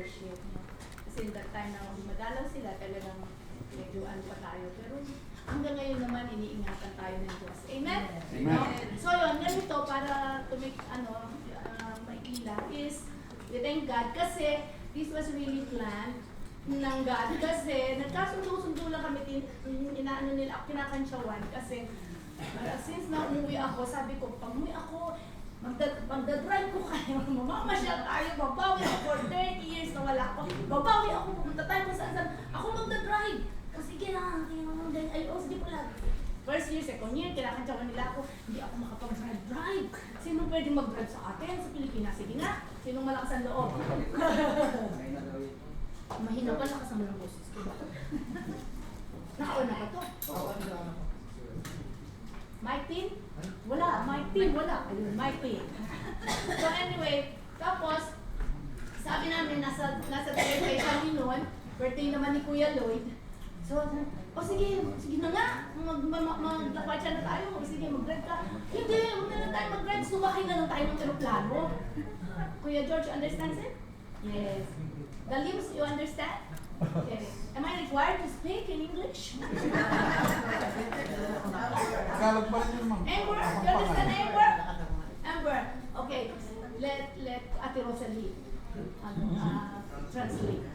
worship, no? Kasi that time na madalaw sila, talagang medyo ano pa tayo. Pero hanggang ngayon naman, iniingatan tayo ng Diyos. Amen? Amen. So yun, ganito para to make, maikila is, we thank God kasi this was really planned ng God kasi nagkasundo-sundo lang kami, inaano nila, kinakantsawan kasi since na umuwi ako, sabi ko, pag umuwi ako, magdadrive ko kayo, mamamasyal tayo, babawi ako for 30 years na wala ako, babawi ako, pumunta tayo kung saan, ako magdadrive. O sige na, ay, sige pala. First year, second year, kinakantsawan nila ako, hindi ako makapag-drive. Sinong pwedeng mag-drive sa atin sa Pilipinas? Sige na, sinong malakas ang loob? Mahina pa lakas ang mga boses ko. Nakauna pa to. Mic team? Wala. Mic team, wala. Ayun, mic team. So anyway, tapos, sabi namin, nasa birthday kami noon, birthday naman ni Kuya Lloyd. So, sige na nga, maglakad siya na tayo, sige, mag-drive ka. Hindi, huwag na lang tayo mag-drive, sumakay na lang tayo ng aeroplano. Kuya George, understands it? Yes. The limbs, you understand? Okay. Am I required to speak in English? Tagalog pa rin yun, ma'am. Amber, you understand Amber? Amber, okay. Let Ate Rosalie translate.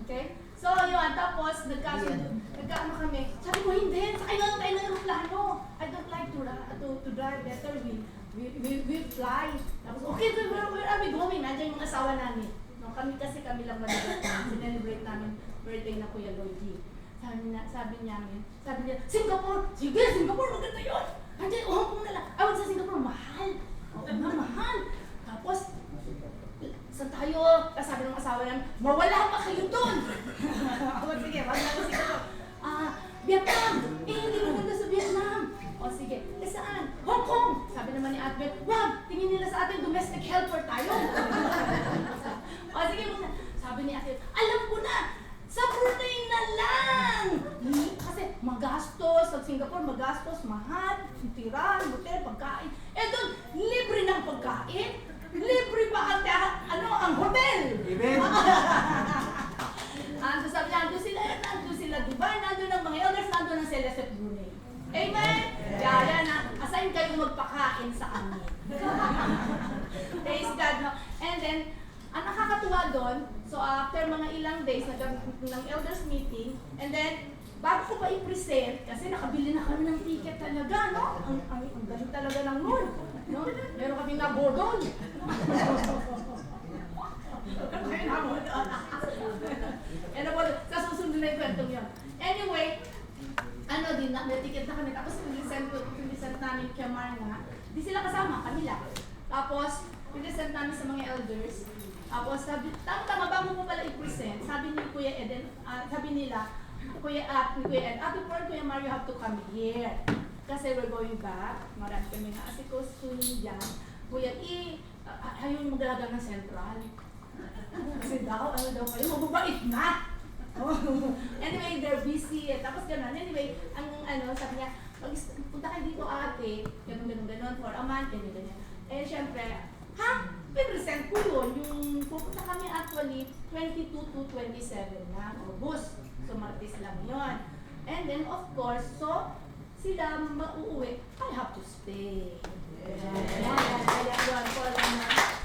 Okay? So, yun, tapos nagkaano kami. Sabi ko, hindi, sakay na lang tayo ng aeroplano. I don't like to drive better. We fly. Tapos, okay, where are we going? Nandiyan yung asawa namin. No, kami lang madagat na. Sinelebrate namin birthday na Kuya Lloyd. Sabi niya, Singapore! Sige, Singapore, maganda yun! Nandiyan, Hong Kong na lang. Awag sa Singapore, mahal. Mahal. Tapos, saan tayo? Tapos sabi ng asawa namin, mawala pa kayo doon! Sige, wag na ko Singapore. Vietnam! Hindi maganda sa Vietnam! O sige, saan? Hong Kong! Sabi naman ni Advent, wag! Tingin nila sa atin, domestic helper tayo! O sige, sabi ni Ate, alam ko na! Sa Brunei na lang! Kasi magastos, sa Singapore magastos, mahal, tiran, hotel, pagkain. Eh doon, libre ng pagkain, libre pa ang hotel! Amen! Sabi niya, nandun sila Dubai, nandun ang mga elders, nandun ang Celeste Brunei. Amen? Kaya na, assign kayo magpakain sa amin. Praise God, no? And then, ang nakakatuwa doon, so after mga ilang days ng elders meeting, and then, bago ko pa i-present, kasi nakabili na kami ng ticket talaga, no? Ang galing talaga ng mood, no? Meron kaming nabordon. Sa susunod na yung kwentong yun. Anyway, may ticket na kami, tapos pinisent namin kay Marna, di sila kasama, kami lang. Tapos, pinisent namin sa mga elders. Tapos sabi, tama bago mo pala i-present, sabi ni Kuya Eden, sabi nila, Kuya Ed, before Kuya Mario, you have to come here. Kasi we're going back, marami kami na asikosuhin dyan. Kuya ayaw maglalaga ng Central. Kasi daw kayo, mababait na. Anyway, they're busy. Tapos gano'n. Anyway, sabi niya, punta kayo dito ate, gano'n, for a month, ganyan. Eh, syempre, present ko yun. Yung pupunta kami actually 22 to 27 na August. So, Martes lang yun. And then, of course, so, sila mauuwi, I have to stay.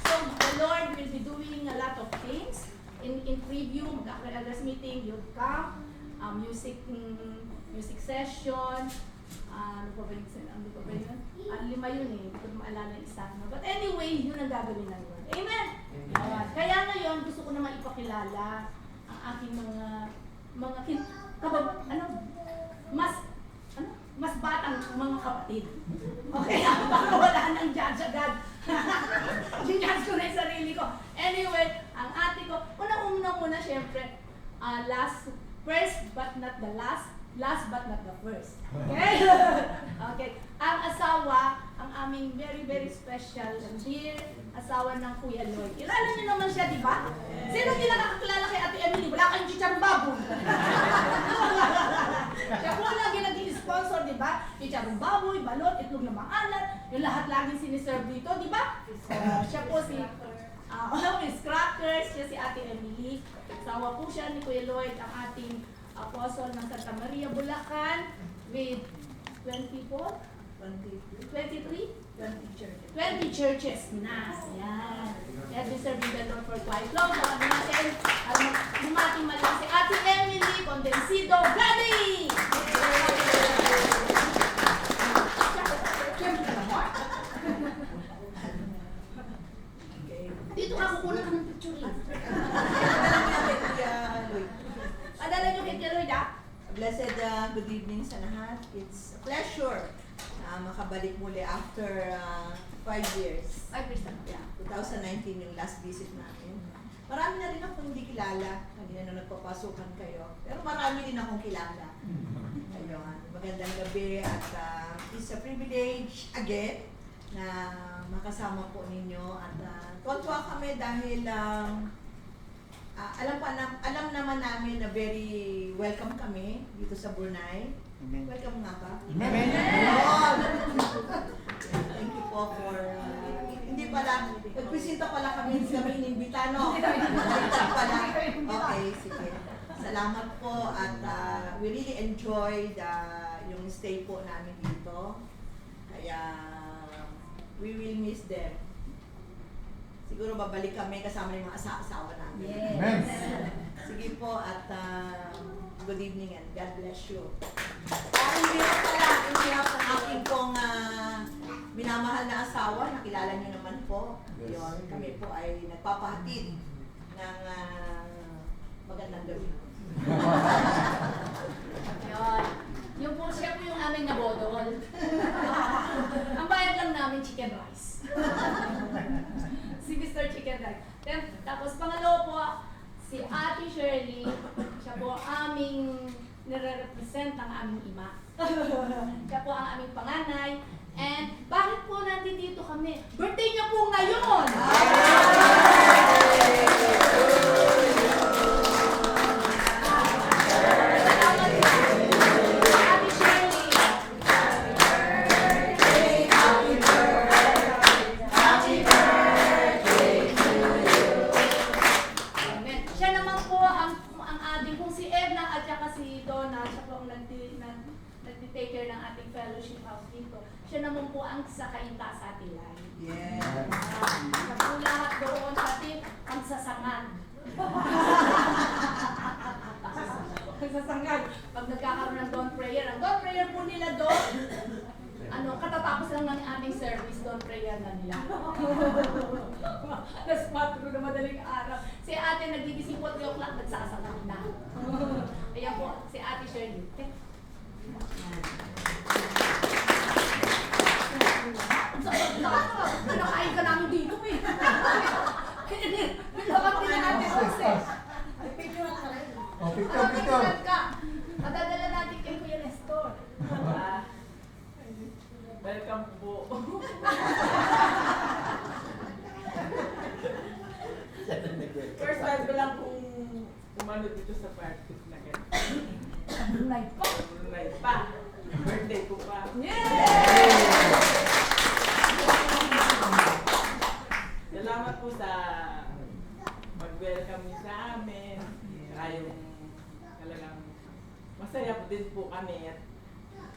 So, the Lord will be doing a lot of things. In preview, mag-elders meeting, youth camp, music session, ano pa ba yun? 5 yun eh, hindi ko maalala isa. But anyway, yun ang gagawin ng Lord. Amen? Kaya ngayon, gusto ko naman ipakilala ang aking mas batang mga kapatid. Okay, baka wala nang judge agad. Judge ko na yung sarili ko. Anyway, ang ate ko, una syempre, first but not the last but not the first. Okay? Okay. Ang asawa, ang aming very, very special and dear asawa ng Kuya Lloyd. Kilala niyo naman siya, di ba? Sino hindi nakakakilala kay Ate Emily? Wala kayong chicharong baboy. Siya po lagi nag-i-sponsor, di ba? Chicharong baboy, balot, itlog na maalat. Yung lahat laging siniserve dito, di ba? Siya po si Miss Crackers, siya si Ate Emily. Asawa po siya ni Kuya Lloyd, ang ating apostle ng Santa Maria, Bulacan, with 24? 23? 20 churches na. Yan. Yan, we serving the Lord for quite long. Sabi natin, bumati man lang si Ate Emily Condencido Gadi! Dito ka, kukunan ka ng picture lang. Padala nyo kay Kuya Lloyd, ah? Blessed good evening sa lahat. It's a pleasure na makabalik muli after 5 years. Ay, Krista. Yeah, 2019 yung last visit namin. Marami na rin akong hindi kilala kanina nung nagpapasukan kayo. Pero marami din akong kilala. Ayun, magandang gabi at it's a privilege again na makasama po ninyo at tuwa kami dahil alam naman namin na very welcome kami dito sa Brunei. Amen. Welcome nga ba? Amen. Thank you po for hindi pala, nagpresenta pala kami inimbita, no? Nagpresenta pala. Okay, sige. Salamat po at we really enjoyed yung stay po namin dito. Kaya we will miss them. Siguro babalik kami kasama yung mga asawa namin. Amen. Sige po at good evening and God bless you. Hindi ako ng aking pong minamahal na asawa, nakilala niyo naman po. Yes. Yun, kami po ay nagpapahatid ng magandang gabi. Yun. Yung po siya po yung aming nabodol. Ang bayad lang namin chicken rice. Si Mr. Chicken Rice. Tapos pangalawa po, si Ate Shirley, siya po aming nire-represent ng aming ima. Siya po ang aming panganay. And bakit po natin dito kami? Birthday niya po ngayon! Ate Shirley! Amen. Siya naman po ang ating, kung si Edna at saka si Donna, siya po ang nagtitake care ng ating fellowship house dito. Siya naman po ang sa kainta sa ating life. Yeah. Siya po lahat doon sa ating pagsasangan. Pagsasangan. Pag nagkakaroon ng dawn prayer, ang dawn prayer po nila doon, katatapos lang ng aming service, dawn prayer na nila. Tapos matulog na madaling araw. Si ate nagigising po 3 o'clock, nagsasakit na. Ayan po, si Ate Shirley. Okay. Pinakain ka namin dito eh. Pinakain din na natin kasi. Oh, picture. Ka. Madadala natin kay Kuya Nestor. Welcome po. First time ko lang kung umano dito sa party na ganito. Night pa. Night pa. Birthday ko pa. Salamat po sa mag-welcome niyo sa amin. Yung talagang masaya po din po kami at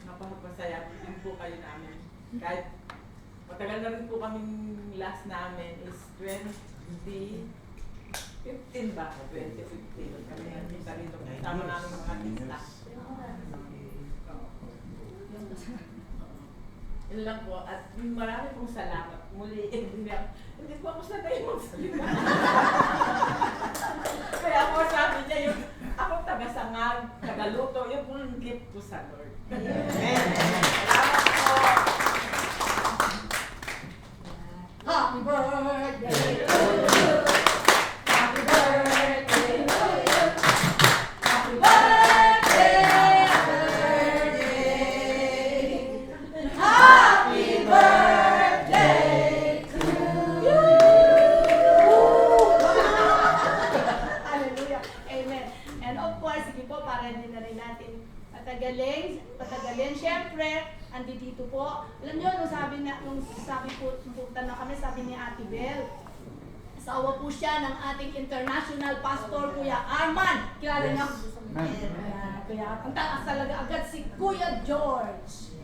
napapasaya din po kayo namin. Kahit matagal na rin po kaming last namin is 2015 ba? 2015. Kami nagkita rito. Kasama namin mga artista. Yun lang po. At marami pong salamat. Muli, hindi po ako sanay magsalita. Kaya po sabi niya yung ako taga-sangag, taga-luto, yung pong gift ko sa Lord. Amen. Salamat po. Happy birthday to you. Happy birthday to you. Happy birthday. Happy birthday to you. Hallelujah. Amen. And of course, sige po, para din na rin natin patagalin. Siyempre, andito po. Alam niyo, nung sabi po, nung punta na kami, sabi ni Ate Bel, Asawa po siya ng ating international pastor, Kuya Arman. Kilala niyo? Kaya ang taas talaga agad si Kuya George.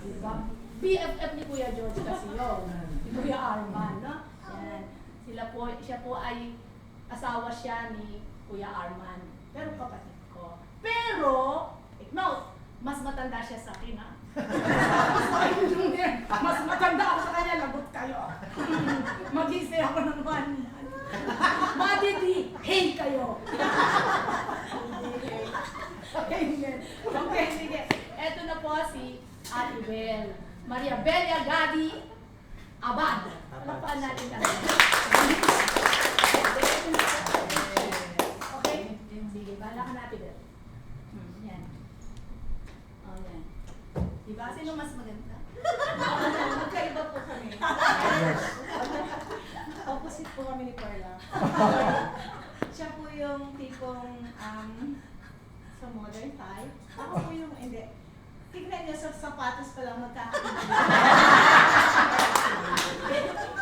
Diba? BFF ni Kuya George kasi yun. Si Kuya Arman, no? Yan. Siya po ay asawa siya ni Kuya Arman. Pero kapatid ko. Pero, take note, mas matanda siya sa akin, ha? Mas matanda ako sa kanya, lagot kayo. Mag-isay ako ng one. Madidi, hey kayo. Okay, sige. Eto na po si Ate Bel. Maria Belia Gadi Abad. Palakpakan natin ang okay? Sige, bahala ka natin, Bel. Yan. Oh, yan. Diba? Sino mas maganda? Magkaiba po kami. Yes. Opposite po kami ni Carla. Siya po yung tipong sa modern type. Ako po yung hindi. Tignan niyo sa sapatos pa lang magkakaiba.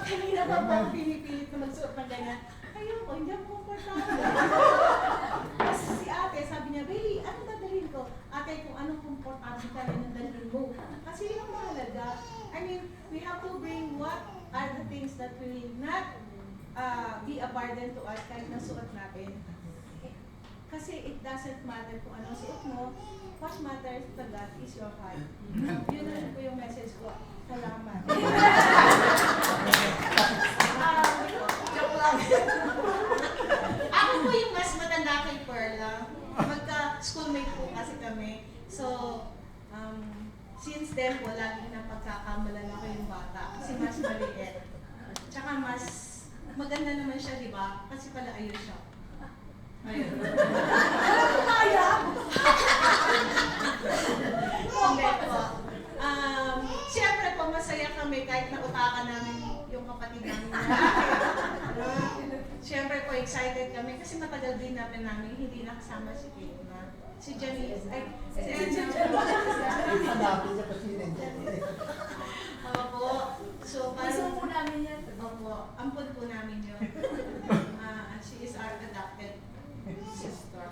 Kanina pa po ako pinipilit na magsuot ng ganyan. Ayoko, hindi ako komportable. Kasi si ate, sabi niya, Bailey, ano dadalhin ko? Ate, kung anong komportable ka rin ang dalhin mo. Kasi yun ang mahalaga. I mean, we have to bring what are the things that will not be a burden to us kahit nasuot natin. Kasi it doesn't matter kung anong suot mo. What matters to God is your heart. Yun na po yung message ko. Salamat. Joke lang. Ako po yung mas matanda kay Perla. Magka-schoolmate po kasi kami. So, since then po, lagi na pagkakamalan ako yung bata. Kasi mas maliit. Tsaka mas maganda naman siya, di ba? Kasi pala ayun siya. Ayun. Kaya? Okay po. Siyempre po, masaya kami kahit nautakan namin yung kapatid namin na siyempre po, excited kami kasi matagal din namin hindi nakasama si Kina. Si Janice, si Angel. Hanapin niya kasi yun. Opo. So, Gusto po namin yan. Opo, ampun po namin yun. She is our adopted sister.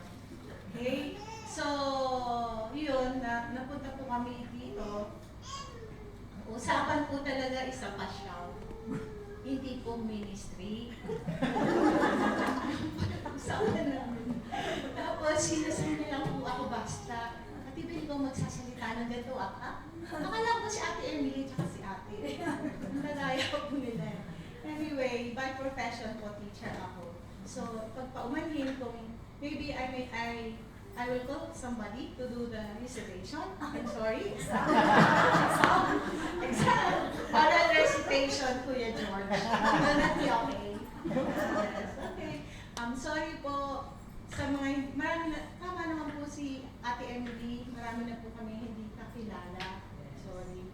Okay? So, yun, napunta po kami dito. Usapan po talaga isa pasyaw. Hindi po ministry. Usapan namin. Tapos, sinasabi lang po ako basta. Katibin ko magsasalita ng ganito, Akala ko si Ate Emily at si Ate. Nagaya po nila. Anyway, by profession po, teacher ako. So, pag paumanhin kung maybe I will call somebody to do the recitation. I'm sorry. Exam. Oral recitation, Kuya George. Will that be okay? Yes, okay. Sorry po sa mga, tama naman po si Ate Emily, marami na po kami hindi kakilala. Sorry.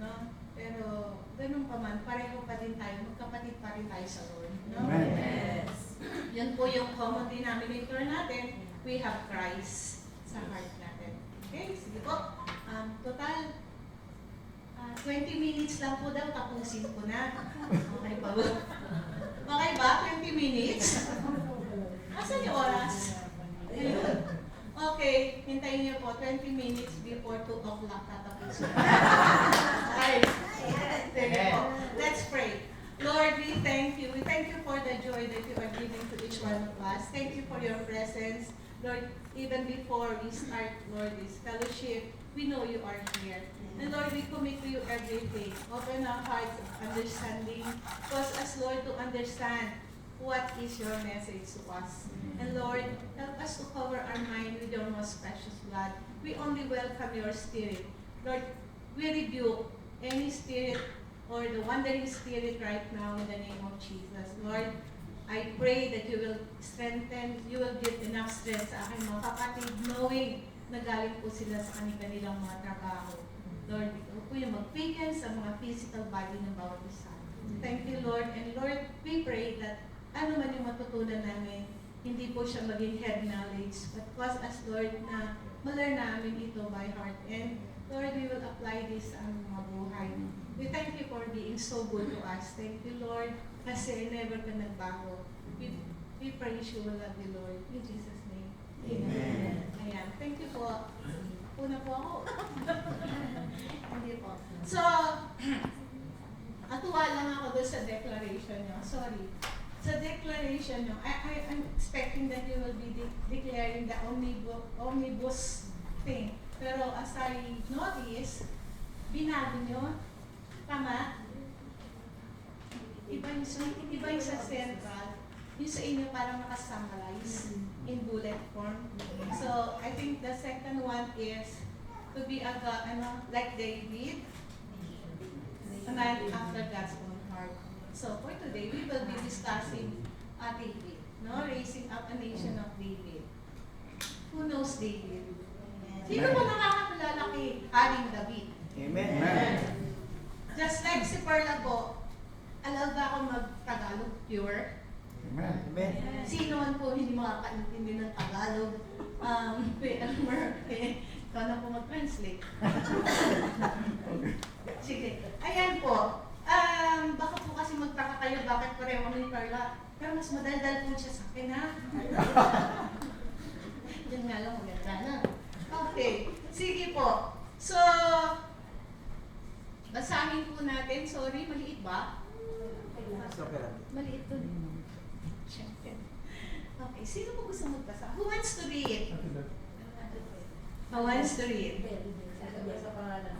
No? Pero, ganun pa man, pareho pa din tayo, magkapatid pa rin tayo sa Lord. No? Amen. Yes. Yan po yung common denominator natin. We have Christ sa heart natin. Okay, sige po. Total, 20 minutes lang po daw, tapusin ko na. Okay ba? Okay ba? 20 minutes? Asan yung oras? Ayun. Okay, hintayin niyo po, 20 minutes before 2 o'clock tatapusin. Okay. Sige po. Let's pray. Lord, we thank you. We thank you for the joy that you are giving to each one of us. Thank you for your presence. Lord, even before we start, Lord, this fellowship, we know you are here. And Lord, we commit to you everything. Open our hearts of understanding. Cause us, Lord, to understand what is your message to us. And Lord, help us to cover our mind with your most precious blood. We only welcome your spirit. Lord, we rebuke any spirit or the wandering spirit right now in the name of Jesus. Lord, I pray that you will strengthen, you will give enough strength sa aking mga kapatid, knowing na galing po sila sa kanilang mga trabaho. Lord, ikaw po yung mag-pigil sa mga physical body ng bawat isa. Thank you, Lord. And Lord, we pray that ano man yung matutunan namin, hindi po siya maging head knowledge, but cause us, Lord, na ma-learn namin ito by heart. And Lord, we will apply this sa aming mga buhay. We thank you for being so good to us. Thank you, Lord. Kasi never ka nagbago. We praise you, we love you, Lord. In Jesus' name. Amen. Ayan. Thank you po. Una po ako. Hindi po. So, atuwa lang ako doon sa declaration nyo. Sorry. Sa declaration nyo, I'm expecting that you will be declaring the omnibus thing. Pero as I notice, binago nyo. Tama? Iba yung sa central. Yung sa inyo parang nakasummarize in bullet form. So, I think the second one is to be like David, a man after God's own heart. So, for today, we will be discussing David, no? Raising up a nation of David. Who knows David? Sino ba nakakakilala kay Haring David? Amen. Just like si Perla po, alam ba ako mag-Tagalog pure? Amen. Sino man po hindi makakaintindi ng Tagalog? Elmer, ikaw na po mag-translate. Sige. Ayan po. Baka po kasi magtaka kayo bakit pareho kami ni Perla. Pero mas madaldal po siya sa akin, ha? Yan nga lang, maganda na. Okay. Sige po. So, basahin po natin. Sorry, maliit ba? Maliit to. Okay, sino po gusto magbasa? Who wants to read? Who wants to read?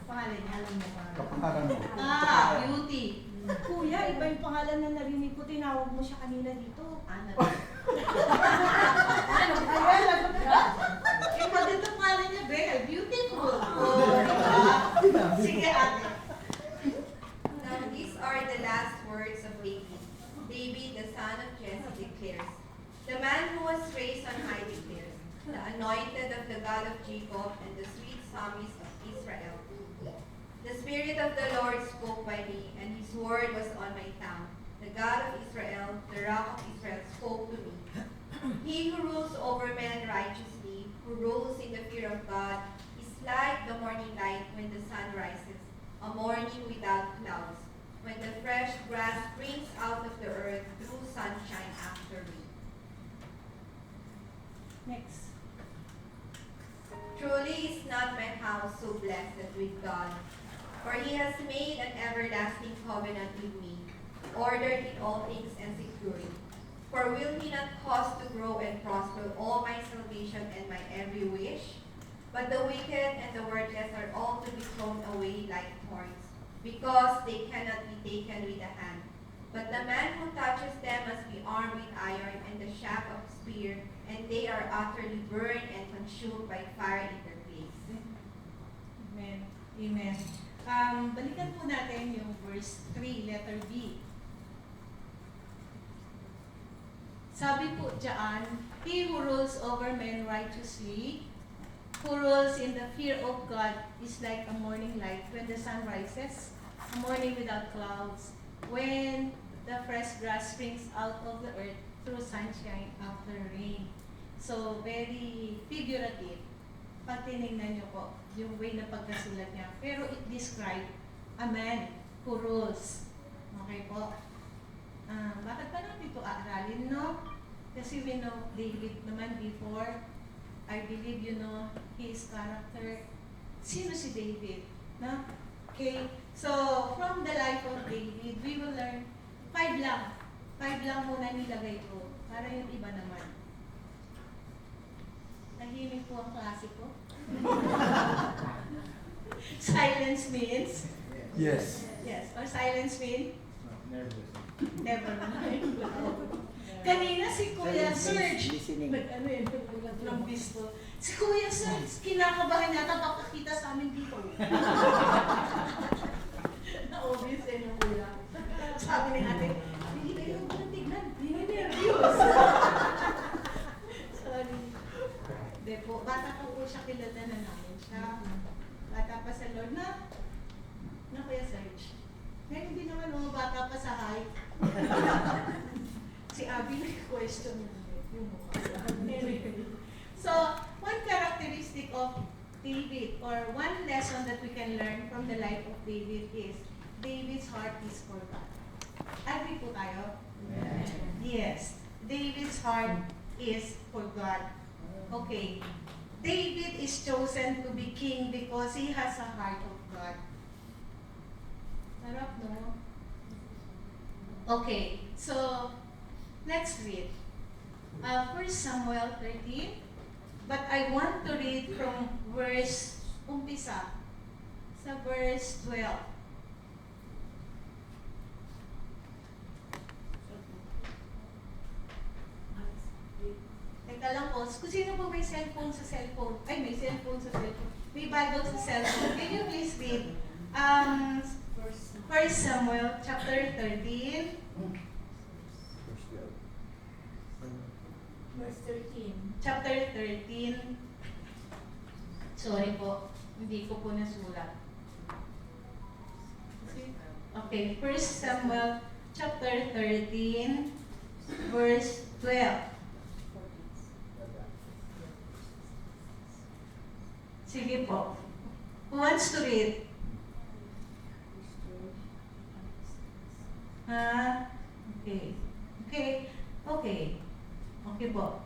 Pangalan niya, alam mo pa. Kapangalan mo. Beauty. Kuya, iba yung pangalan na narinig ko. Tinawag mo siya kanina dito. Ano? Ayan, lagot ka. Iba din ang pangalan niya, Belle. Beautiful. Oh, diba? Sige, ate. Now these are the last words of David. David, the son of Jesse, declares, the man who was raised on high declares, the anointed of the God of Jacob and the sweet psalmist of Israel. The Spirit of the Lord spoke by me, and his word was on my tongue. The God of Israel, the rock of Israel, spoke to me. He who rules over men righteously, who rules in the fear of God, is like the morning light when the sun rises, a morning without clouds, when the fresh grass springs out of the earth through sunshine after rain. Next. Truly is not my house so blessed with God, for he has made an everlasting covenant with me, ordered in all things and secured. For will he not cause to grow and prosper all my salvation and my every wish? But the wicked and the worthless are all to be thrown away like thorns, because they cannot be taken with the hand. But the man who touches them must be armed with iron and the shaft of spear, and they are utterly burned and consumed by fire in their place. Amen. Amen. Balikan po natin yung verse 3, letter B. Sabi po dyan, he who rules over men righteously, who rules in the fear of God, is like a morning light when the sun rises, a morning without clouds, when the fresh grass springs out of the earth through sunshine after rain. So, very figurative. Pag tinignan nyo po, yung way na pagkasulat niya. Pero it describes a man who rules. Okay po? Bakit pa natin ito aaralin, no? Kasi we know David naman before. I believe you know his character. Sino si David? No? Okay? So, from the life of David, we will learn 5 lang. 5 lang muna nilagay ko. Para yung iba naman. Tahimik po ang klase ko. Silence means? Yes. Yes. Or silence means? Nervous. Never mind. Kanina si Kuya Serge, Listening. ano yun, ng bisto. Si Kuya Serge, kinakabahan yata pakakita sa amin dito. Na-obvious eh ng kuya. Sabi ni ate, hindi kayo walang tignan, hindi na nervyos. Sorry. Hindi po, bata pa po siya, kilala na namin siya. Bata pa sa Lord na Kuya Serge. Ngayon hindi naman mga bata pa sa height. Si Abby question yung mukha. Anyway. So, one characteristic of David, or one lesson that we can learn from the life of David is, David's heart is for God. Agree po tayo? Yes. David's heart is for God. Okay. David is chosen to be king because he has a heart of God. Sarap, no? Okay. So, let's read. 1 Samuel 13. But I want to read from verse umpisa sa verse 12. Teka lang po, kung sino po may cellphone sa cellphone, ay may cellphone sa cellphone, may Bible sa cellphone, can you please read 1 Samuel chapter 13, Verse 13. chapter 13, sorry po, hindi ko po nasulat. Okay, 1 Samuel chapter 13, verse 12. Sige po. Who wants to read? Okay. Okay po.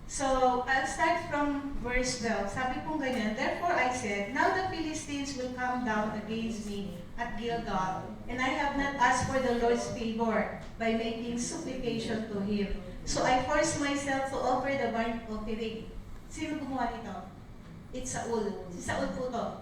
So, I'll start from verse 12. Sabi pong ganyan, therefore I said, now the Philistines will come down against me at Gilgal, and I have not asked for the Lord's favor by making supplication to Him. So I forced myself to offer the burnt offering. Sino gumawa nito? It's Saul. Si Saul po to.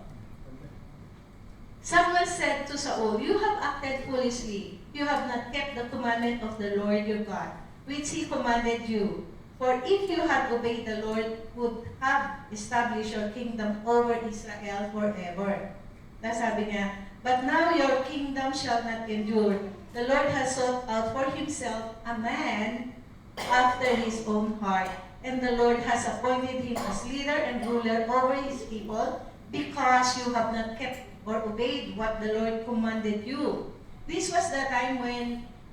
Samuel said to Saul, you have acted foolishly. You have not kept the commandment of the Lord your God, which He commanded you. For if you had obeyed, the Lord would have established your kingdom over Israel forever. Tapos sabi niya, but now your kingdom shall not endure. The Lord has sought out for Himself a man after His own heart, and the Lord has appointed him as leader and ruler over His people, because you have not kept or obeyed what the Lord commanded you. This was the time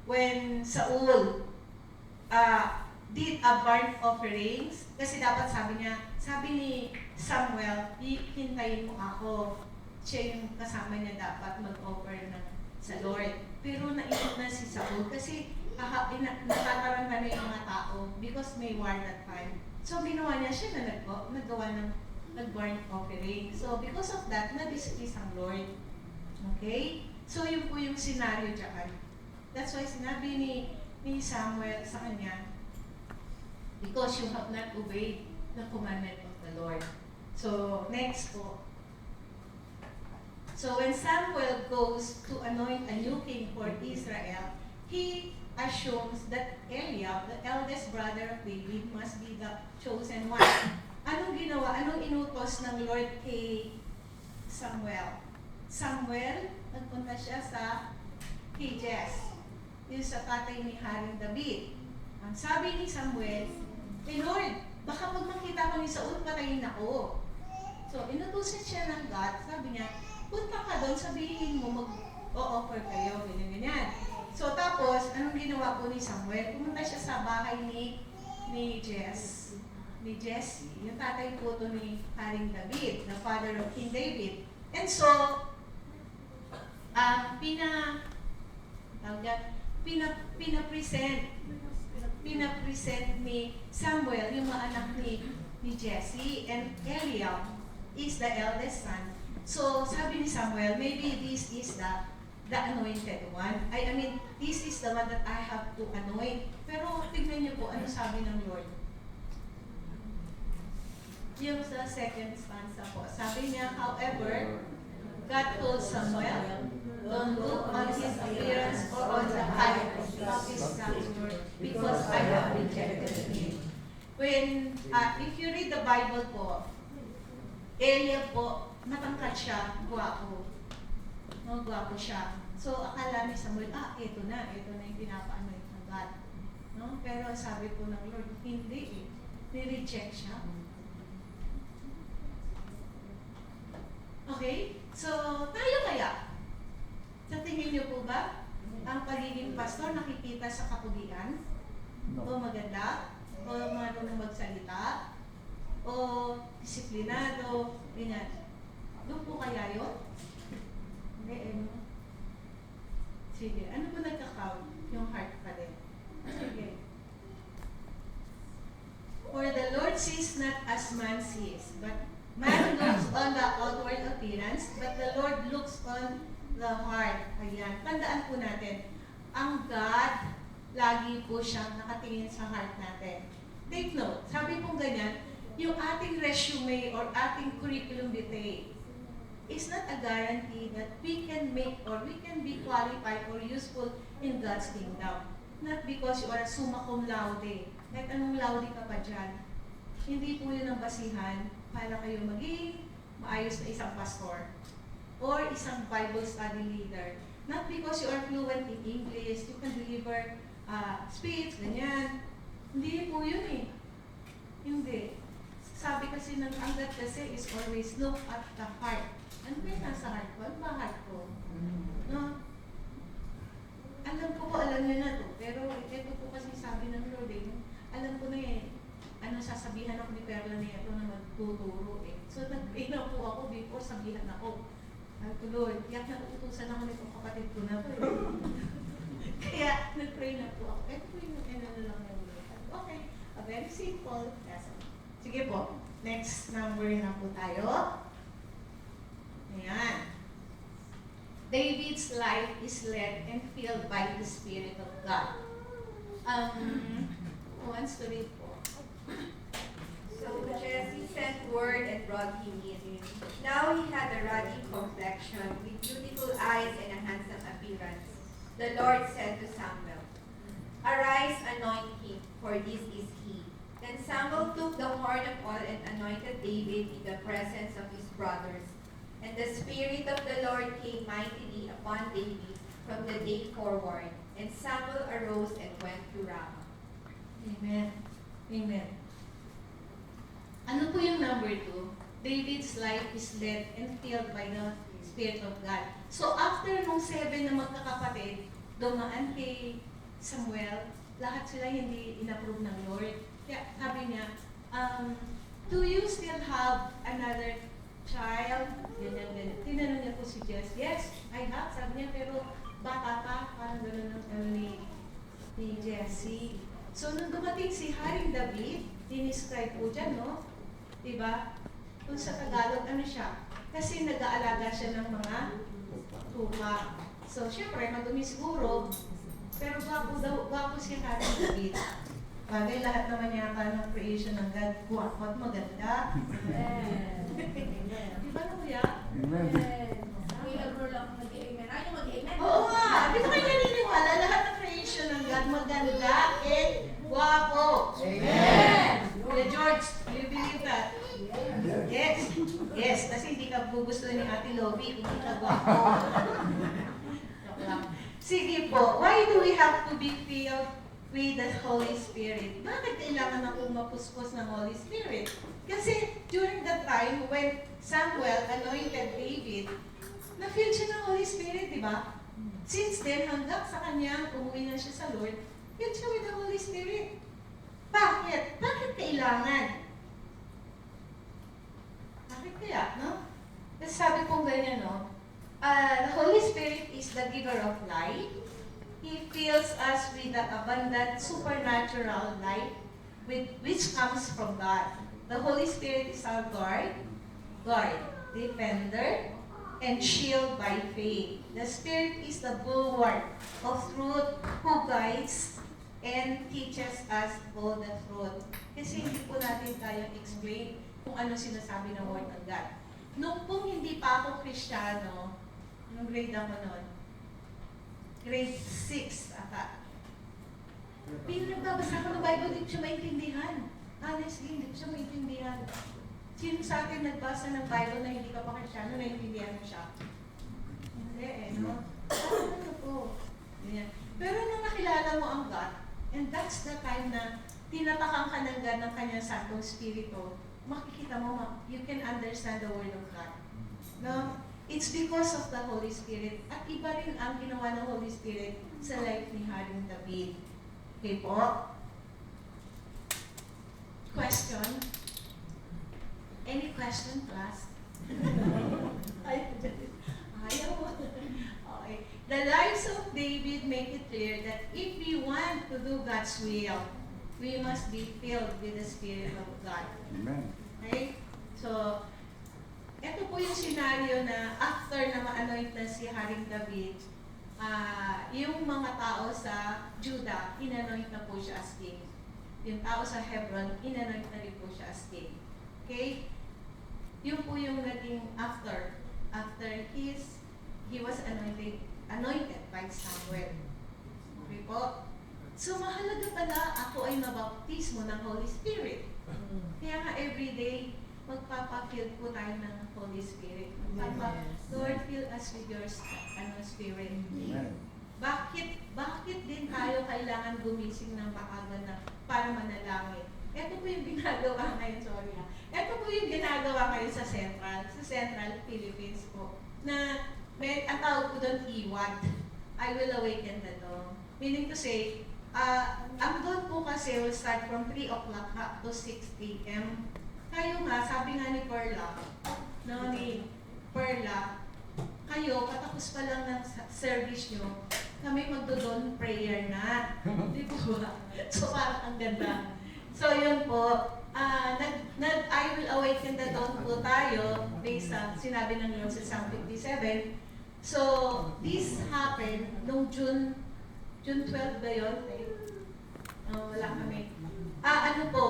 when Saul did a burnt offerings, kasi dapat sabi ni Samuel, hintayin mo ako. Siya yung kasama niya dapat mag-offer sa Lord. Pero naisip na si Saul kasi natataranta na yung mga tao because may war that time. So ginawa niya siya na naggawa ng nag-burnt offering. So because of that, na-displease ang Lord. Okay? So yun po yung scenario dyan. That's why sinabi ni Samuel sa kanya, because you have not obeyed the commandment of the Lord. So next po. So when Samuel goes to anoint a new king for Israel, he assumes that Eliab, the eldest brother of David, must be the chosen one. Anong ginawa? Anong inutos ng Lord kay Samuel? Samuel, nagpunta siya kay Jesse, yung sa tatay ni Haring David. Ang sabi ni Samuel, Lord, baka pag makita ko ni Saul, patayin ako. So, inutusan siya ng God, sabi niya, punta ka doon, sabihin mo, mag-o-offer kayo, ganyan-ganyan. So, tapos, anong ginawa po ni Samuel? Pumunta siya sa bahay ni Jesse, yung tatay po to ni Haring David, the father of King David. And so, pinapresent ni Samuel yung mga anak ni Jesse, and Eliab is the eldest son. So, sabi ni Samuel, maybe this is the anointed one. I mean, this is the one that I have to anoint. Pero tignan niyo po, ano sabi ng Lord? Yung sa second stanza po. Sabi niya, however, God told Samuel, don't look on his appearance or on the height of his stature, because I have rejected him. When, if you read the Bible po, Eliab po, matangkad siya, guwapo. No, guwapo siya. So, akala ni Samuel, ito na yung pinapaanoy ng God. No? Pero sabi po ng Lord, hindi eh. Ni-reject siya. Okay? So, tayo kaya? Sa tingin niyo po ba, ang pagiging pastor nakikita sa kapugian? No. O maganda? O marunong magsalita? O disiplinado? Ganyan. Doon po kaya yun? Hindi, ano? Sige, ano po nagka-count? yung heart pa din. Okay. For the Lord sees not as man sees, but man looks on the outward appearance, but the Lord looks on the heart. Ayan. Tandaan po natin, ang God, lagi po siyang nakatingin sa heart natin. Take note, sabi pong ganyan, yung ating resume or ating curriculum vitae is not a guarantee that we can make or we can be qualified or useful in God's kingdom. Not because you are summa cum laude. Kahit anong laude ka pa dyan. Hindi po yun ang basihan para kayo maging maayos na isang pastor or isang Bible study leader. Not because you are fluent in English, you can deliver speech, ganyan. Hindi po yun eh. Hindi. Sabi kasi ng anggat kasi is always look at the heart. Ano ba yung nasa heart ko? Ano ba heart ko? No? Alam niyo na to. Pero ito po kasi sabi ng Lord eh. Alam ko na eh. Ano sasabihan ako ni Perla Nieto na magtuturo eh. So nag-pray na po ako before sabihan ako. Sabi ko, Lord, yak na uutusan ako nitong kapatid ko na po eh. Kaya nag-pray na po ako. Ito po yung ano lang yung Lord. Okay, a very simple lesson. Sige po, next number na po tayo. Ayan. David's life is led and filled by the Spirit of God. Who wants to read po? So Jesse sent word and brought him in. Now he had a ruddy complexion, with beautiful eyes and a handsome appearance. The Lord said to Samuel, "Arise, anoint him, for this is he." Then Samuel took the horn of oil and anointed David in the presence of his brothers. And the Spirit of the Lord came mightily upon David from the day forward. And Samuel arose and went to Ramah. Amen. Amen. Ano po yung number 2? David's life is led and filled by the Spirit of God. So after nung 7 na magkakapatid, dumaan kay Samuel, lahat sila hindi inapprove ng Lord. Kaya sabi niya, do you still have another child? Ganyan. Tinanong niya po si Jess. Yes, I have. Sabi niya, pero bata pa. Parang gano'n ang ni Jesse. So nung dumating si Haring David, dinescribe po dyan, no? Diba? Kung sa Tagalog, ano siya? Kasi nag-aalaga siya ng mga tupa. So, syempre, madumi siguro, pero gwapo si Haring David. Bagay lahat naman yata ng creation ng God, gwapo at maganda. Diba na kuya? Amen. Kuya bro lang mag-amen. Ayaw mag-amen. Oo nga! Di ba kayo naniniwala? Lahat ng creation ng God, maganda at gwapo. Amen! Kuya George, do you believe that? Yes. Yes, kasi hindi ka gugustuhin ni Ate Lovie kung hindi ka gwapo. Sige po, why do we have to be filled with the Holy Spirit? Bakit kailangan akong mapuspos ng Holy Spirit? Kasi during that time when Samuel anointed David, na-feel siya ng Holy Spirit, di ba? Since then, hanggang sa kanya, umuwi na siya sa Lord, filled siya with the Holy Spirit. Bakit? Bakit kailangan? Bakit kaya, no? Kasi sabi kong ganyan, no? The Holy Spirit is the giver of life. He fills us with the abundant supernatural life which comes from God. The Holy Spirit is our guard, defender, and shield by faith. The Spirit is the bulwark of truth who guides and teaches us all the truth. Kasi hindi po natin kayang explain kung ano sinasabi ng Word of God. Nung pong hindi pa ako Kristiyano, nung grade ako noon, grade 6 ata, pinagbabasa ko ng Bible, hindi ko siya maintindihan. Honestly, hindi ko siya maintindihan. Sino sa atin nagbasa ng Bible na hindi ka pa Kristiyano, naiintindihan mo siya? Hindi eh, no? Ano po? Ganyan. Pero nung nakilala mo ang God, and that's the time na tinatakan ka ng God ng kanyang Santong Espiritu, makikita mo, you can understand the Word of God. No? It's because of the Holy Spirit. At iba rin ang ginawa ng Holy Spirit sa life ni Haring David. Okay po? Question? Any question, class? Ayaw mo. Okay. The lives of David make it clear that if we want to do God's will, we must be filled with the Spirit of God. Amen. Okay? So, ito po yung scenario na after na ma-anoint na si Haring David, yung mga tao sa Judah, inanoint na po siya as king. Yung tao sa Hebron, inanoint na rin po siya as king. Okay? Yun po yung naging after he was anointed by Samuel. Okay po? So, mahalaga pala ako ay mabaptismo ng Holy Spirit. Kaya nga everyday, magpapafill po tayo ng Holy Spirit. Lord, fill us with your Spirit. Amen. Bakit din tayo kailangan gumising ng maaga na para manalangin? Ito po yung ginagawa ngayon, Ito po yung ginagawa ngayon sa Central Philippines po. Na ang tawag po doon, iwat. I will awaken the dawn. Meaning to say, ang dawn po kasi will start from 3 o'clock up to 6 p.m. Kayo nga, sabi nga ni Perla, kayo, katapos pa lang ng service nyo, kami magdo-dawn prayer na. Di po ba? So parang ang ganda. So yun po, I will awaken the dawn po tayo based sa sinabi ng Lord sa Psalm 57. So, this happened nung June 12 ba yun? Wala kami. Ano po?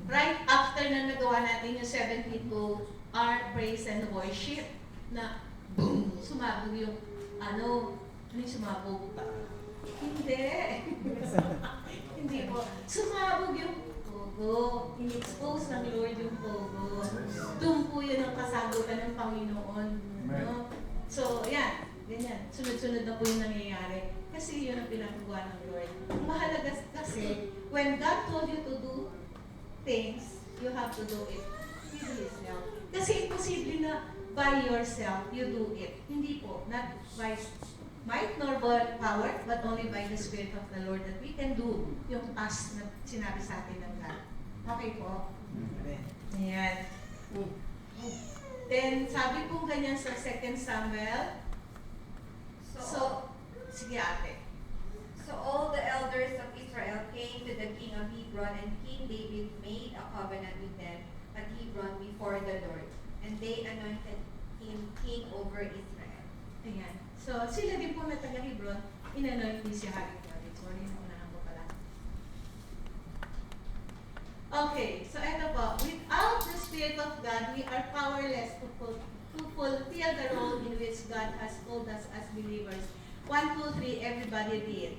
Right after na nagawa natin yung 72-hour praise and worship na boom, sumabog yung yung sumabog pa? Hindi. Hindi po. Sumabog yung pogo. In-expose ng Lord yung pogo. Doon po yun ang kasagutan ng Panginoon. No? So, yan. Ganyan. Sunod-sunod na po yung nangyayari. Kasi yun ang pinagawa ng Lord. Ang mahalaga kasi, when God told you to do things, you have to do it with yourself. Kasi imposible na by yourself, you do it. Hindi po. Not by might nor by power, but only by the Spirit of the Lord that we can do yung task na sinabi sa atin ng God. Okay po? Ayan. Then, sabi po ganyan sa 2 Samuel. So, sige ate. So all the elders of Israel came to the king of Hebron, and King David made a covenant with them at Hebron before the Lord, and they anointed him king over Israel. Ayan. So, sila din po na taga-Hebron, inanoint din si Haring David. Sorry, naunahan ko pala. Okay, so ito po. Without the Spirit of God, we are powerless to fulfill the role in which God has called us as believers. 1, 2, 3, everybody read.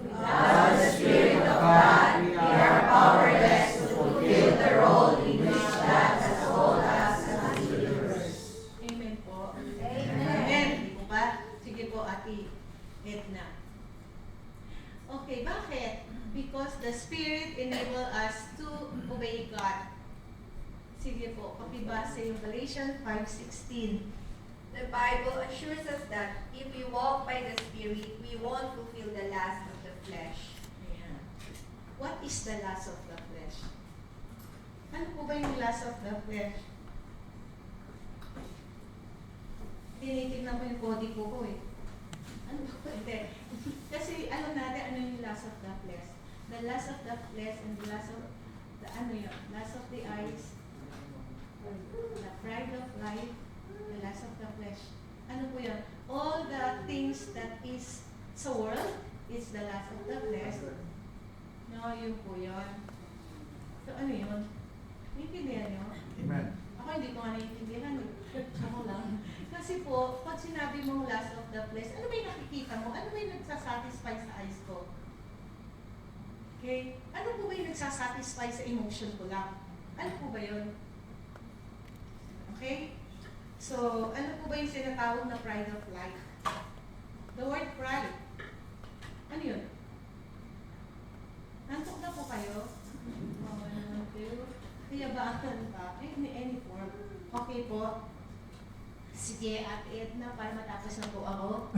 Without the Spirit of God, we are powerless to fulfill the role in which God has called us as believers. Amen po. Amen. Amen. Di po ba? Sige po, Ate Edna. Okay, bakit? Because the Spirit enable us to obey God. Sige po, pakibasa yung Galatians 5:16. The Bible assures us that if we walk by the Spirit, we won't fulfill the lust of the flesh. Ayan. What is the lust of the flesh? Ano po ba yung lust of the flesh? Tinitignan ko yung body ko eh. Ano ba? Hindi. Kasi alam natin ano yung lust of the flesh. The lust of the flesh and the lust of the lust of the eyes, the pride of life, the lust of the flesh. Ano po yun? All the things that is sa world is the lust of the flesh. No, yun po yun. So ano yun? Naiintindihan nyo? Amen. Ako hindi ko nga naiintindihan. Ako lang. Kasi po, pag sinabi mong lust of the flesh, ano ba yung nakikita mo? Ano ba yung nagsasatisfy sa eyes ko? Okay? Ano po ba yung nagsasatisfy sa emotion ko lang? Ano po ba yun? Okay? So, ano po ba yung sinatawag na pride of life? The word pride. Ano yun? Nantok na po kayo? Oh, ano kayo? Kayabaan ba? Any form. Okay po. Sige, Ate Edna, para matapos na po ako.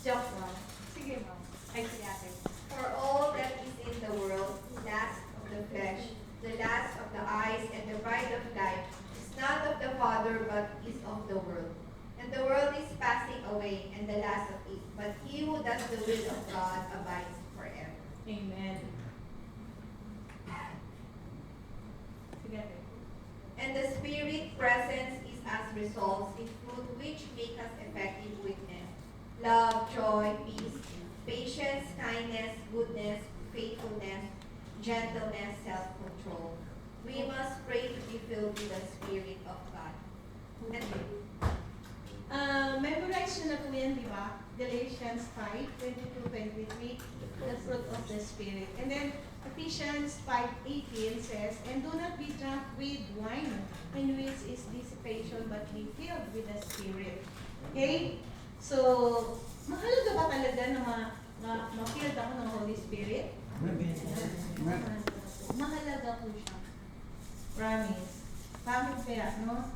Joke lang. Sige, ma'am. Ay, sige, Ate. For all that is in the world, lust of the flesh, the lust of the eyes, and the pride of life, is not of the Father, but is of love, joy, peace, patience, kindness, goodness, faithfulness, gentleness, self-control. We must pray to be filled with the Spirit of God. And Memorize nyo na po yan, di ba? Galatians 5:22-23, the fruit of the Spirit. And then Ephesians 5:18 says, and do not be drunk with wine, in which is dissipation, but be filled with the Spirit. Okay? So, mahalaga ba talaga na ma-filled ako ng Holy Spirit? Amen. Mahalaga po siya. Promise. Bakit kaya, no?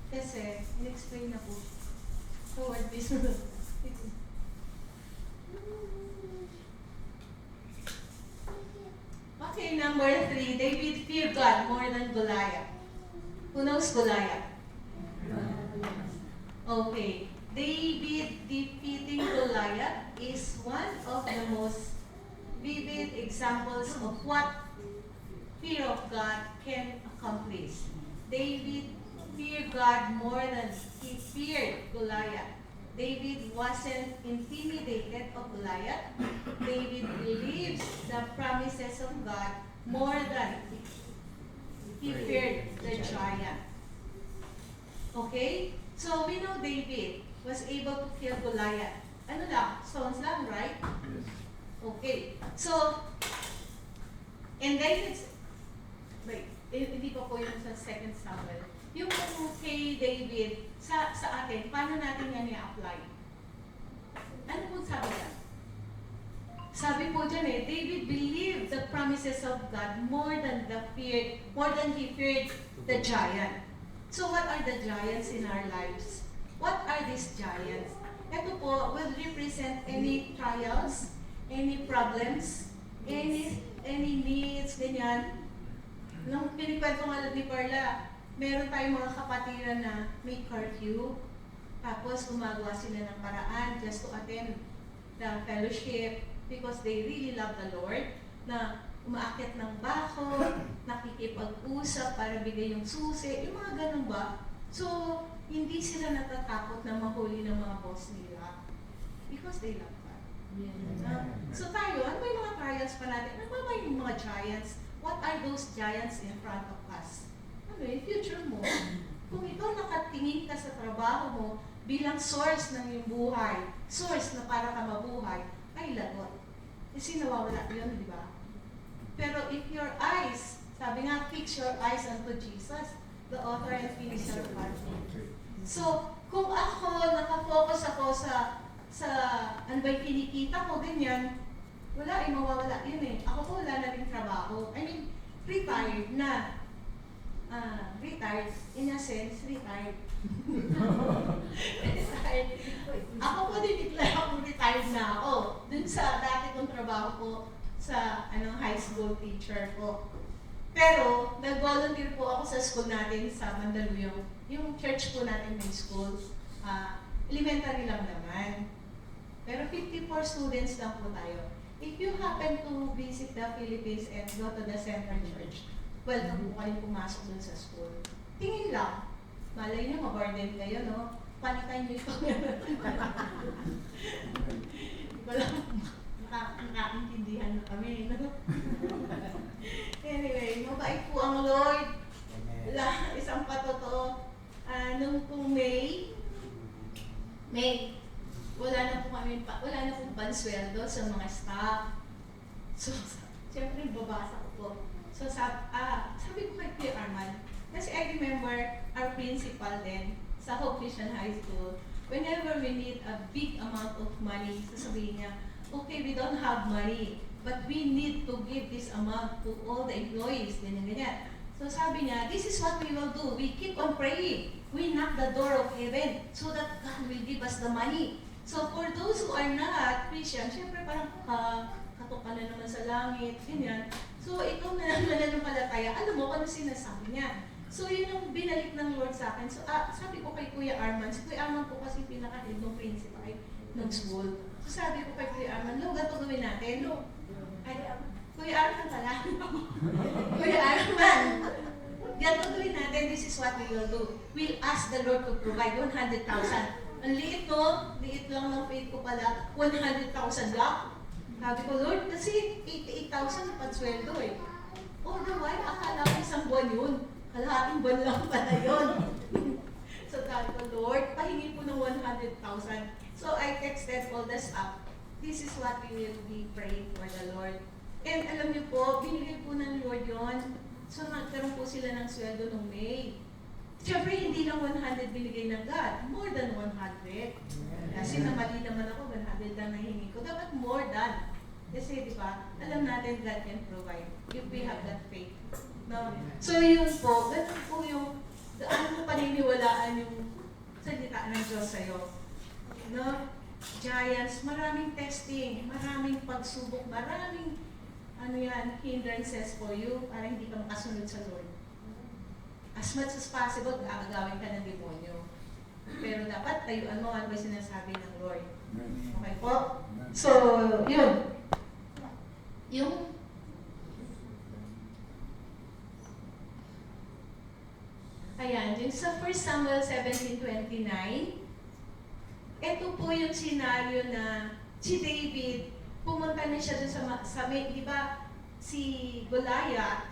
Kasi, in-explain na po siya. Toward this. Okay, number 3. David feared God more than Goliath. Who knows Goliath? Okay. David defeating Goliath is one of the most vivid examples of what fear of God can accomplish. David feared God more than he feared Goliath. David wasn't intimidated of Goliath. David believes the promises of God more than he feared the giant. Okay? So we know David was able to kill Goliath. Ano lang? Stones lang, right? Yes. Okay. So, and David's, wait, hindi pa po yung sa 2 Samuel. Yung kay David, sa atin, paano natin yan i-apply? Ano po sabi yan? Sabi po dyan David believed the promises of God more than he feared the giant. So what are the giants in our lives? What are these giants? Ito po will represent any trials, any problems, any needs, ganyan. Nung pinikwento nga ni Perla, meron tayong mga kapatiran na may curfew, tapos gumagawa sila ng paraan just to attend the fellowship because they really love the Lord, na umaakit ng bako, nakikipag-usap para bigay yung susi, yung mga ganun ba? So, hindi sila natatakot na mahuli ng mga boss nila because they love God. So tayo, ano ba yung mga trials pa natin? Ano ba yung mga giants? What are those giants in front of us? Ano yung future mo? Kung ikaw nakatingin ka sa trabaho mo bilang source ng iyong buhay, source na para ka mabuhay, ay lagot. Kasi nawawala yun, di ba? Pero if your eyes, sabi nga, fix your eyes unto Jesus, the author and finisher of our faith. So, kung ako, nakafocus ako sa ano ba yung kinikita ko, ganyan, wala, mawawala yun eh. Ako po wala na rin trabaho. I mean, retired na. Retired, in a sense, retired. Retired. Ako po dineclare ako retired na ako. Dun sa dati kong trabaho ko sa high school teacher ko. Pero, nag-volunteer po ako sa school natin sa Mandaluyong. Yung church po natin may school. Elementary lang naman. Pero 54 students lang po tayo. If you happen to visit the Philippines and go to the Central Church, welcome po kayong pumasok dun sa school. Tingin lang. Malay nyo, ma-burden kayo, no? Panikan nyo ito. Hindi ko lang nakakaintindihan na kami, no? Anyway, mabait po ang Lord. Isang patotoo. Nung pong May, wala na pong pansweldo sa mga staff. So, siyempre, babasa ko po. So, sabi ko kay Kuya Arman, kasi I remember our principal then sa Hope Christian High School, whenever we need a big amount of money, sasabihin niya, okay, we don't have money, but we need to give this amount to all the employees, ganyan. So sabi niya, this is what we will do. We keep on praying. We knock the door of heaven so that God will give us the money. So for those who are not Christian, syempre parang katok ka na naman sa langit, ganyan. So ikaw na nananampalataya, alam mo kung ano sinasabi niya. So yun ang binalik ng Lord sa akin. So sabi ko kay Kuya Arman, si Kuya Arman po kasi pinaka-head ng principal ng school. So sabi ko kay Kuya Arman, Lo, ganito gawin natin. Lo, Kuya Arman pala. Kuya Arman, ganito gawin natin, this is what we will do. We'll ask the Lord to provide 100,000 Ang liit, no? Liit lang ng faith ko pala. 100,000 lang. Sabi ko, Lord, kasi 88,000 na pansweldo eh. All the while, akala ko isang buwan yun. Kalahating buwan lang pala yun. So sabi ko, Lord, pahingi po ng 100,000. So I texted all the staff. This is what we will be praying for the Lord. And alam niyo po, binigay po ng Lord yon. So nagkaroon po sila ng sweldo noong May. Siyempre, hindi lang 100 binigay ng God. More than 100. Kasi namali naman ako, 100 lang nahingi ko. Dapat more than. Kasi, di ba, alam natin God can provide if we have that faith. No? So, yun po, ganun po yung, ano mo paniniwalaan yung salita ng Diyos sa'yo. No? Giants, maraming testing, maraming pagsubok, maraming, hindrances for you para hindi ka makasunod sa Lord. As much as possible, agawin ka ng demonyo. Pero dapat tayuan mo ano ba sinasabi ng Lord. Okay po? So, yun. Yung ayan, yung sa 1 Samuel 17:29, ito po yung scenario na si David, pumunta na siya dun sa di ba, si Goliath,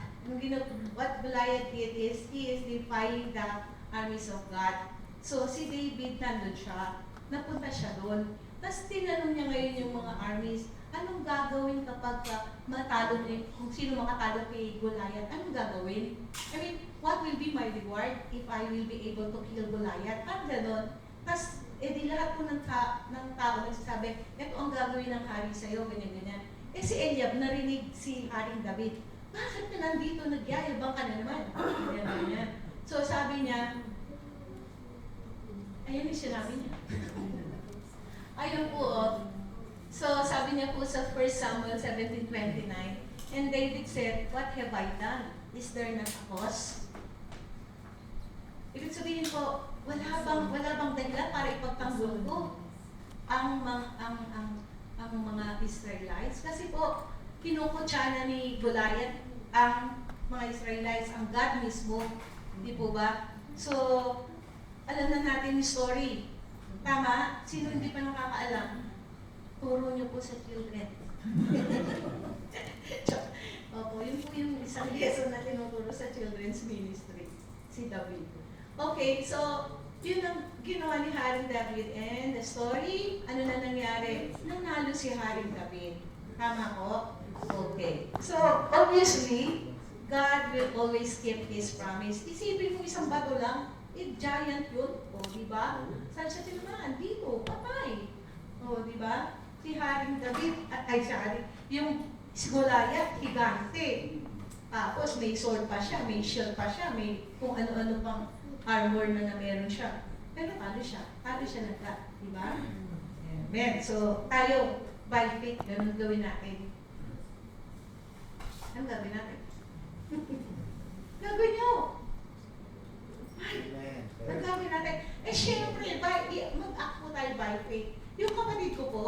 what Goliath did is, he is defying the armies of God. So, si David nandun siya, napunta siya doon. Tapos tinanong niya ngayon yung mga armies, anong gagawin kapag matalo niyo, kung sino makatalo kay Goliath, anong gagawin? I mean, what will be my reward if I will be able to kill Goliath? Parang ganon. Tapos, di lahat po ng tao nagsasabi, ito ang gagawin ng hari sa'yo, ganyan-ganyan. Si Eliab narinig si Haring David, bakit ka nandito, nagyayabang ka na naman? Ganyan-ganyan. So, sabi niya, ayun yung sinabi niya. Ayun po, so, sabi niya po sa 1 Samuel 17:29, and David said, what have I done? Is there not a cause? Ibig sabihin po, wala bang dahilan para ipagtanggol ko ang mga Israelites? Kasi po, kinukutya na ni Goliath ang mga Israelites, ang God mismo. Hindi po ba? So, alam na natin yung story. Tama? Sino hindi pa nakakaalam? Turo niyo po sa children. Opo, yun po yung isang lesson na tinuturo sa children's ministry. Si David. Okay, so, yun ang ginawa ni Haring David. And the story, ano na nangyari? Nanalo si Haring David. Tama po? Okay. So, obviously, God will always keep His promise. Isipin mo isang bato lang, giant yun. O, di ba? Saan siya tinamaan? Dito, patay. O, di ba? Si Haring David, yung si Goliath, higante. Tapos may sword pa siya, may shield pa siya, may kung ano-ano pang armor na meron siya. Pero talo siya nagka, di ba? Amen. So, tayo, by faith, ganun gawin natin. Ano gawin natin? Gagawin nyo! Ang gawin natin? Syempre, mag-act po tayo by faith. Yung kapatid ko po,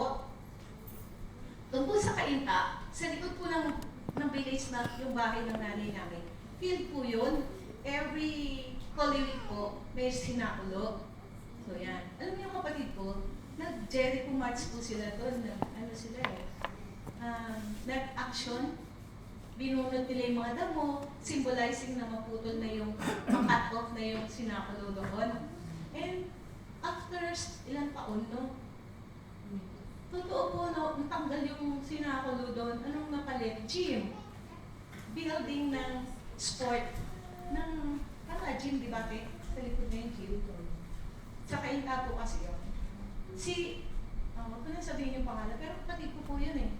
doon po sa Kainta, sa likod po ng village na yung bahay ng nanay namin, field po yun. Every Holy Week po, may sinakulo. So yan. Alam niyo yung kapatid ko, nag-Jericho March po sila doon. Nag-action. Binunod nila yung mga damo, symbolizing na maputol na yung, cut off na yung sinakulo doon. And after ilang taon, no? Totoo po, no? Natanggal yung sinakulo doon. Anong napalit? Gym. Building ng sport. Gym, di ba, te? Sa likod na yung gym. Sa Kainta po kasi yun. Huwag ko na sabihin yung pangalan, pero kapatid ko po yun eh.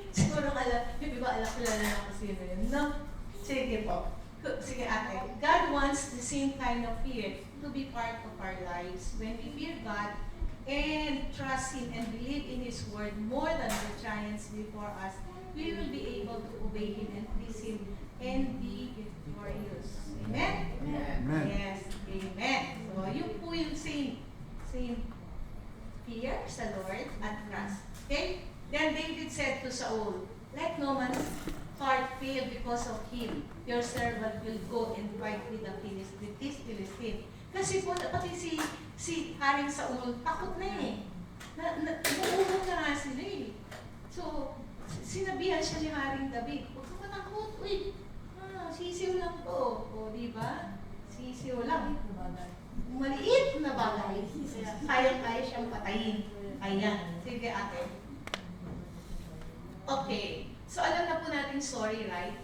Siguro yung iba kilala na ako sino yun. No? Sige po. Sige ate. God wants the same kind of fear to be part of our lives. When we fear God and trust Him and believe in His word more than the giants before us, we will be able to obey Him and please Him and be victorious. Amen? Amen. Yes. Amen. So, yun po yung same fear sa Lord at trust. Okay? Then David said to Saul, let no man's heart fail because of him. Your servant will go and fight with this Philistine. Kasi po, pati si Haring Saul, takot na eh. Umuulong na nga sila eh. So, sinabihan siya ni Haring David, huwag ka matakot, uy, sisiw lang to. O, di ba? Sisiw lang. Maliit na bagay. Kaya siyang patayin. Ayan. Sige, ate. Okay. So, alam na po natin story, right?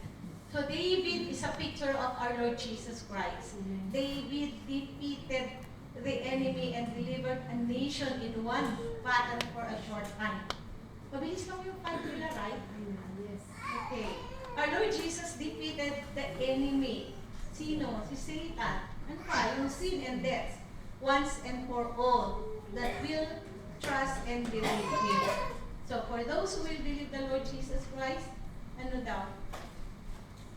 So, David is a picture of our Lord Jesus Christ. David defeated the enemy and delivered a nation in one battle for a short time. Mabilis lang yung fight nila, right? Okay. Our Lord Jesus defeated the enemy. Sino? Si Satan. Ano pa? Yung sin and death. Once and for all. That will trust and believe Him. So, for those who will believe the Lord Jesus Christ, ano daw?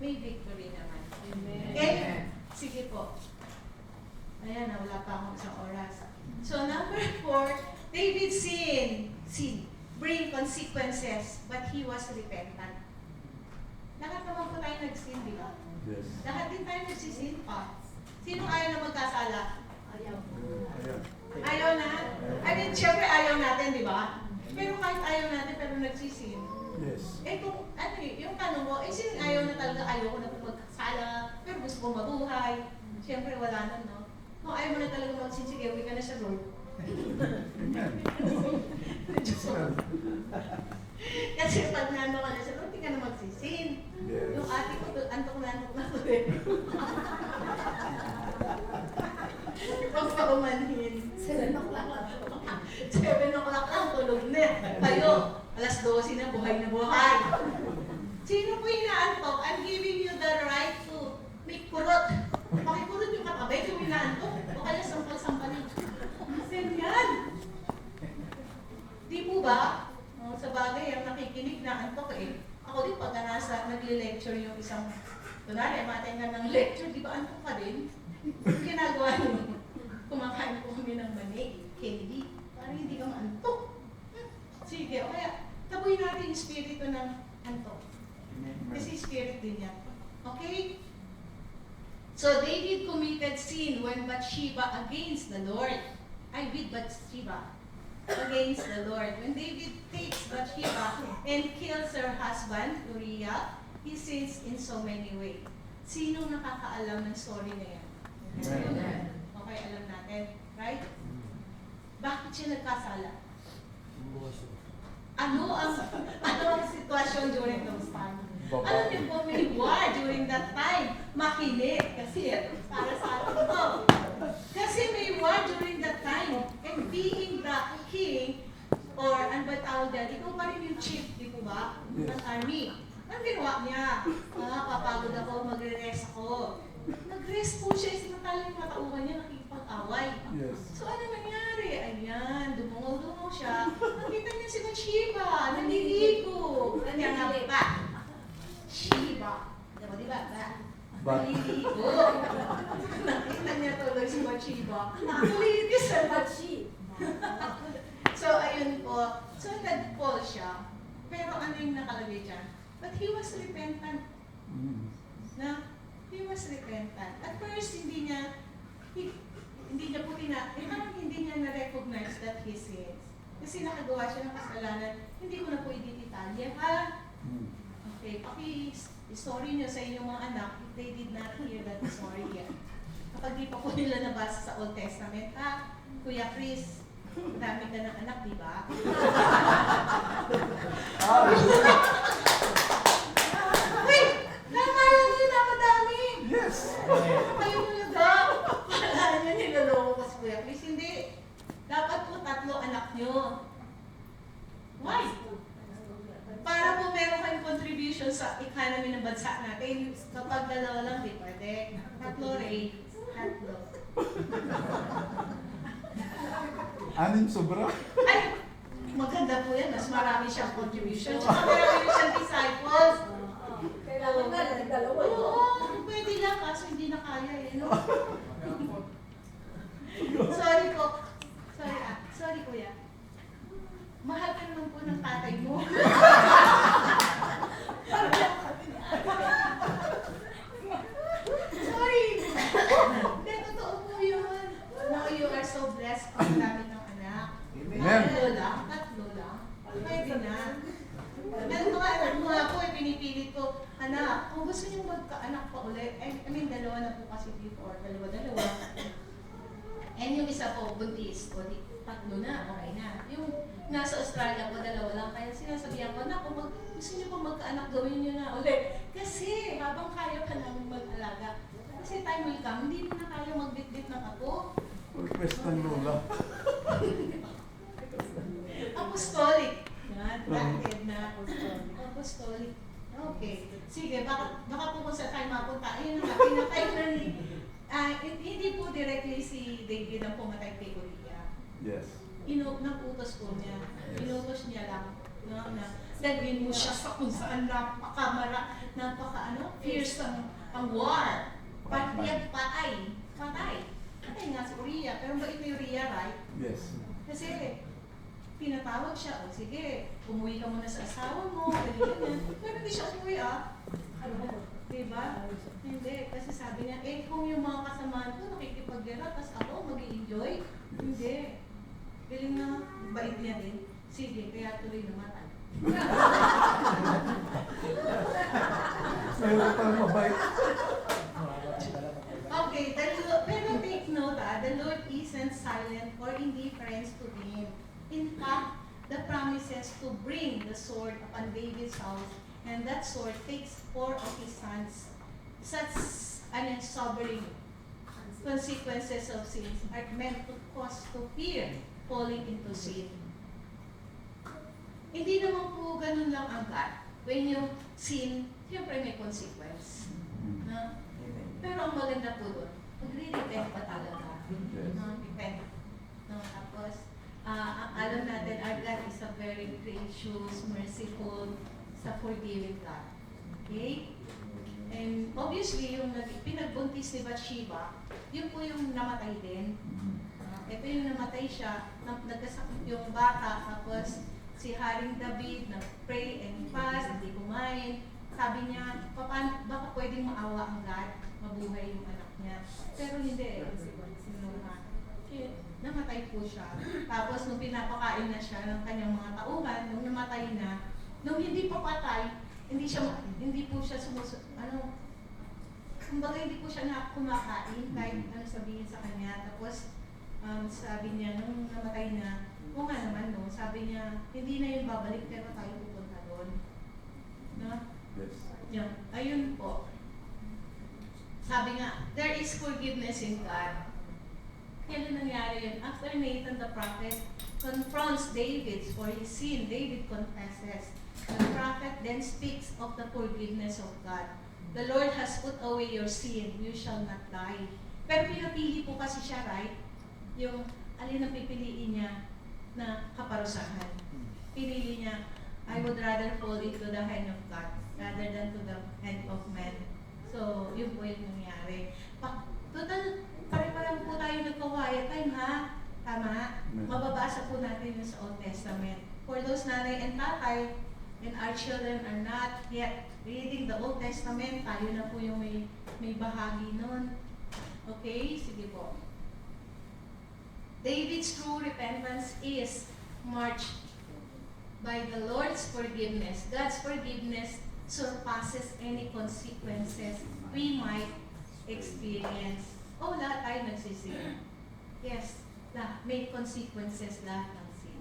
May victory naman. Amen. Okay? Sige po. Ayan, wala pa akong isang oras. So, number 4, David sin. Bring consequences, but he was repentant. Lahat naman po tayo nag-sin, di ba? Yes. Lahat din tayo nagsisin pa. Sino ayaw na magkasala? Ayaw. Ayan. Ayaw na? I mean, syempre ayaw natin, di ba? Pero kahit ayaw natin, pero nagsisin. Yes. Eh kung, ano eh, yung tanong mo, eh sino ayaw na talaga, ayaw ko na po magkasala, pero gusto ko mabuhay. Syempre wala na, no? Kung ayaw mo na talaga magsin, sige, uwi ka na sa Lord. Amen. Kasi pag nando ka na sa Lord, hindi ka na magsisin. Yes. Yung ate ko, antok na ko eh. Huwag pa umanhin. 7 o'clock lang. 7 o'clock lang, tulog na. Kayo, alas 12 na, buhay na buhay. Sino po inaantok? I'm giving you the right to make kurot. Pakikurot yung katabay kung inaantok. O kaya sampal-sampalin. Sin yan. Di po ba? Sa bagay, ang nakikinig na antok eh. Ako din pag nagle-lecture yung isang, kunwari, matengan ng lecture, di ba antok ka din? Ang ginagawa niyo, kumakain po kami ng mani, candy, para hindi ka maantok. Sige, o kaya, tabuin natin yung spirito ng antok. Kasi spirit din yan. Okay? So, David committed sin when Bathsheba against the Lord. I with Bathsheba against the Lord. When David takes Bathsheba and kills her husband, Uriah, he sins in so many ways. Sino nakakaalam ng story na yan? Amen. Okay, alam natin. Right? Bakit siya nagkasala? Ano ang sitwasyon during those time? Alam niyo po, may war during that time. Makinig. Kasi para sa atin to. Kasi may war during that time. And being the king, or ano ba tawag dyan, ikaw pa rin yung chief, di po ba? Ng army. Ang ginawa niya? Papagod ako, magre-rest ako. Nag-rest po siya, sinatala yung matauhan niya, nakikipag-away. Yes. So ano nangyari? Ayan, dumungaw siya. Nakita niya si Bathsheba, naliligo. Kanya nga ba? Sheba. Diba? But, Naliligo. Nakita niya tuloy si Bathsheba. Naliligo sa Bathsheba. So ayun po. So nag-fall siya. Pero ano yung nakalagay dyan? But he was repentant. Na? He was repentant. At first, hindi niya hindi niya na-recognize that he sins. Kasi nakagawa siya ng kasalanan, hindi ko na po i-detalye, ha? Okay, paki-story niyo sa inyong mga anak if they did not hear that story yet. Kapag di pa po nila nabasa sa Old Testament, ha? Kuya Chris, dami ka ng anak, di ba? Wait! Tama lang yun, madami! yes. Kayo talaga. Wala nyo niloloko ko si Kuya Chris. Hindi. Dapat po 3 anak nyo. Why? Para po meron kayong contribution sa economy ng bansa natin. Kapag 2 lang, di pwede. 3 Ray. 6 sobra. Ay! Maganda po yan. Mas marami siyang contribution. Tsaka marami siyang disciples. Kailangan na, nagdalawa yun. Oo, pwede lang. Kaso hindi na kaya eh. No? Sorry po. Sorry kuya. Mahal ka naman po ng tatay mo. Sorry. Hindi, totoo po yun. No, you are so blessed pinipilit ko, anak, kung gusto niyo magkaanak pa ulit, I mean, dalawa na po kasi before, dalawa. And yung isa po, buntis, o di, tatlo na, okay na. Yung nasa Australia po, dalawa lang, kaya sinasabihan ko, anak, kung gusto niyo pa magkaanak, gawin niyo na ulit. Kasi, habang kaya pa namin mag-alaga, kasi time will come, hindi na tayo magbitbit ng apo. Request ng lola. Apostolic. Yan, bracket na apostolic. Apostolic. Okay. Sige, baka po kung saan tayo mapunta. Ayun na, pinatay na ni... hindi po directly si David ang pumatay kay Uriah. Yes. Naputos po niya. Inutos niya lang. No, na dalhin mo siya sa kung saan fierce ang war. Patay. Patay nga si Uriah. Pero bakit ni Uriah, right? Yes. Kasi pinatawag siya, o sige, umuwi ka muna sa asawa mo, ganyan. Pero hindi siya umuwi Diba? Hindi, kasi sabi niya, kung yung mga kasamahan ko nakikipaggera, tapos ako mag-i-enjoy, hindi. Galing na, bait niya din. Sige, kaya tuloy namatay. Meron pang mabait. Okay, pero take note, the Lord isn't silent or indifferent to him. In fact, the promises to bring the sword upon David's house, and that sword takes 4 of his sons. Such sobering consequences of sins are meant to cause to fear falling into sin. Hindi naman po ganun lang agad. When you sin, siyempre may consequence. No? Pero ang maganda po doon, magre-repent pa talaga. Repent. No? Tapos, alam natin, our God is a very gracious, merciful, sa forgiving God. Okay? And obviously, yung pinagbuntis ni Bathsheba, yun po yung namatay din. Ito yung namatay siya, nagkasakit yung bata, tapos si Haring David nag-pray and fast, hindi kumain. Sabi niya, baka pwedeng maawa ang God, mabuhay yung anak niya. Pero hindi. Namatay po siya. Tapos nung pinapakain na siya ng kanyang mga tauhan, nung namatay na, nung hindi pa patay, hindi po siya kumbaga hindi po siya kumakain kahit ano sabihin sa kanya. Tapos sabi niya, nung namatay na, o nga naman no, sabi niya, hindi na yun babalik pero tayo pupunta doon. No? Yes. Yeah. Ayun po. Sabi nga, there is forgiveness in God. Kailan nangyari yun? After Nathan the prophet confronts David for his sin, David confesses. The prophet then speaks of the forgiveness of God. The Lord has put away your sin, you shall not die. Pero pinapili po kasi siya, right? Yung alin ang pipiliin niya na kaparusahan. Pinili niya, I would rather fall into the hand of God rather than to the hand of man. So, yun po yung nangyari. Total, pare-parang po tayo nagka-quiet time, ha? Tama? Mababasa po natin yun sa Old Testament. For those nanay and tatay, and our children are not yet reading the Old Testament, tayo na po yung may bahagi nun. Okay? Sige po. David's true repentance is marked by the Lord's forgiveness. God's forgiveness surpasses any consequences we might experience. Lahat tayo nagsisin. Yes, may consequences lahat ng sin.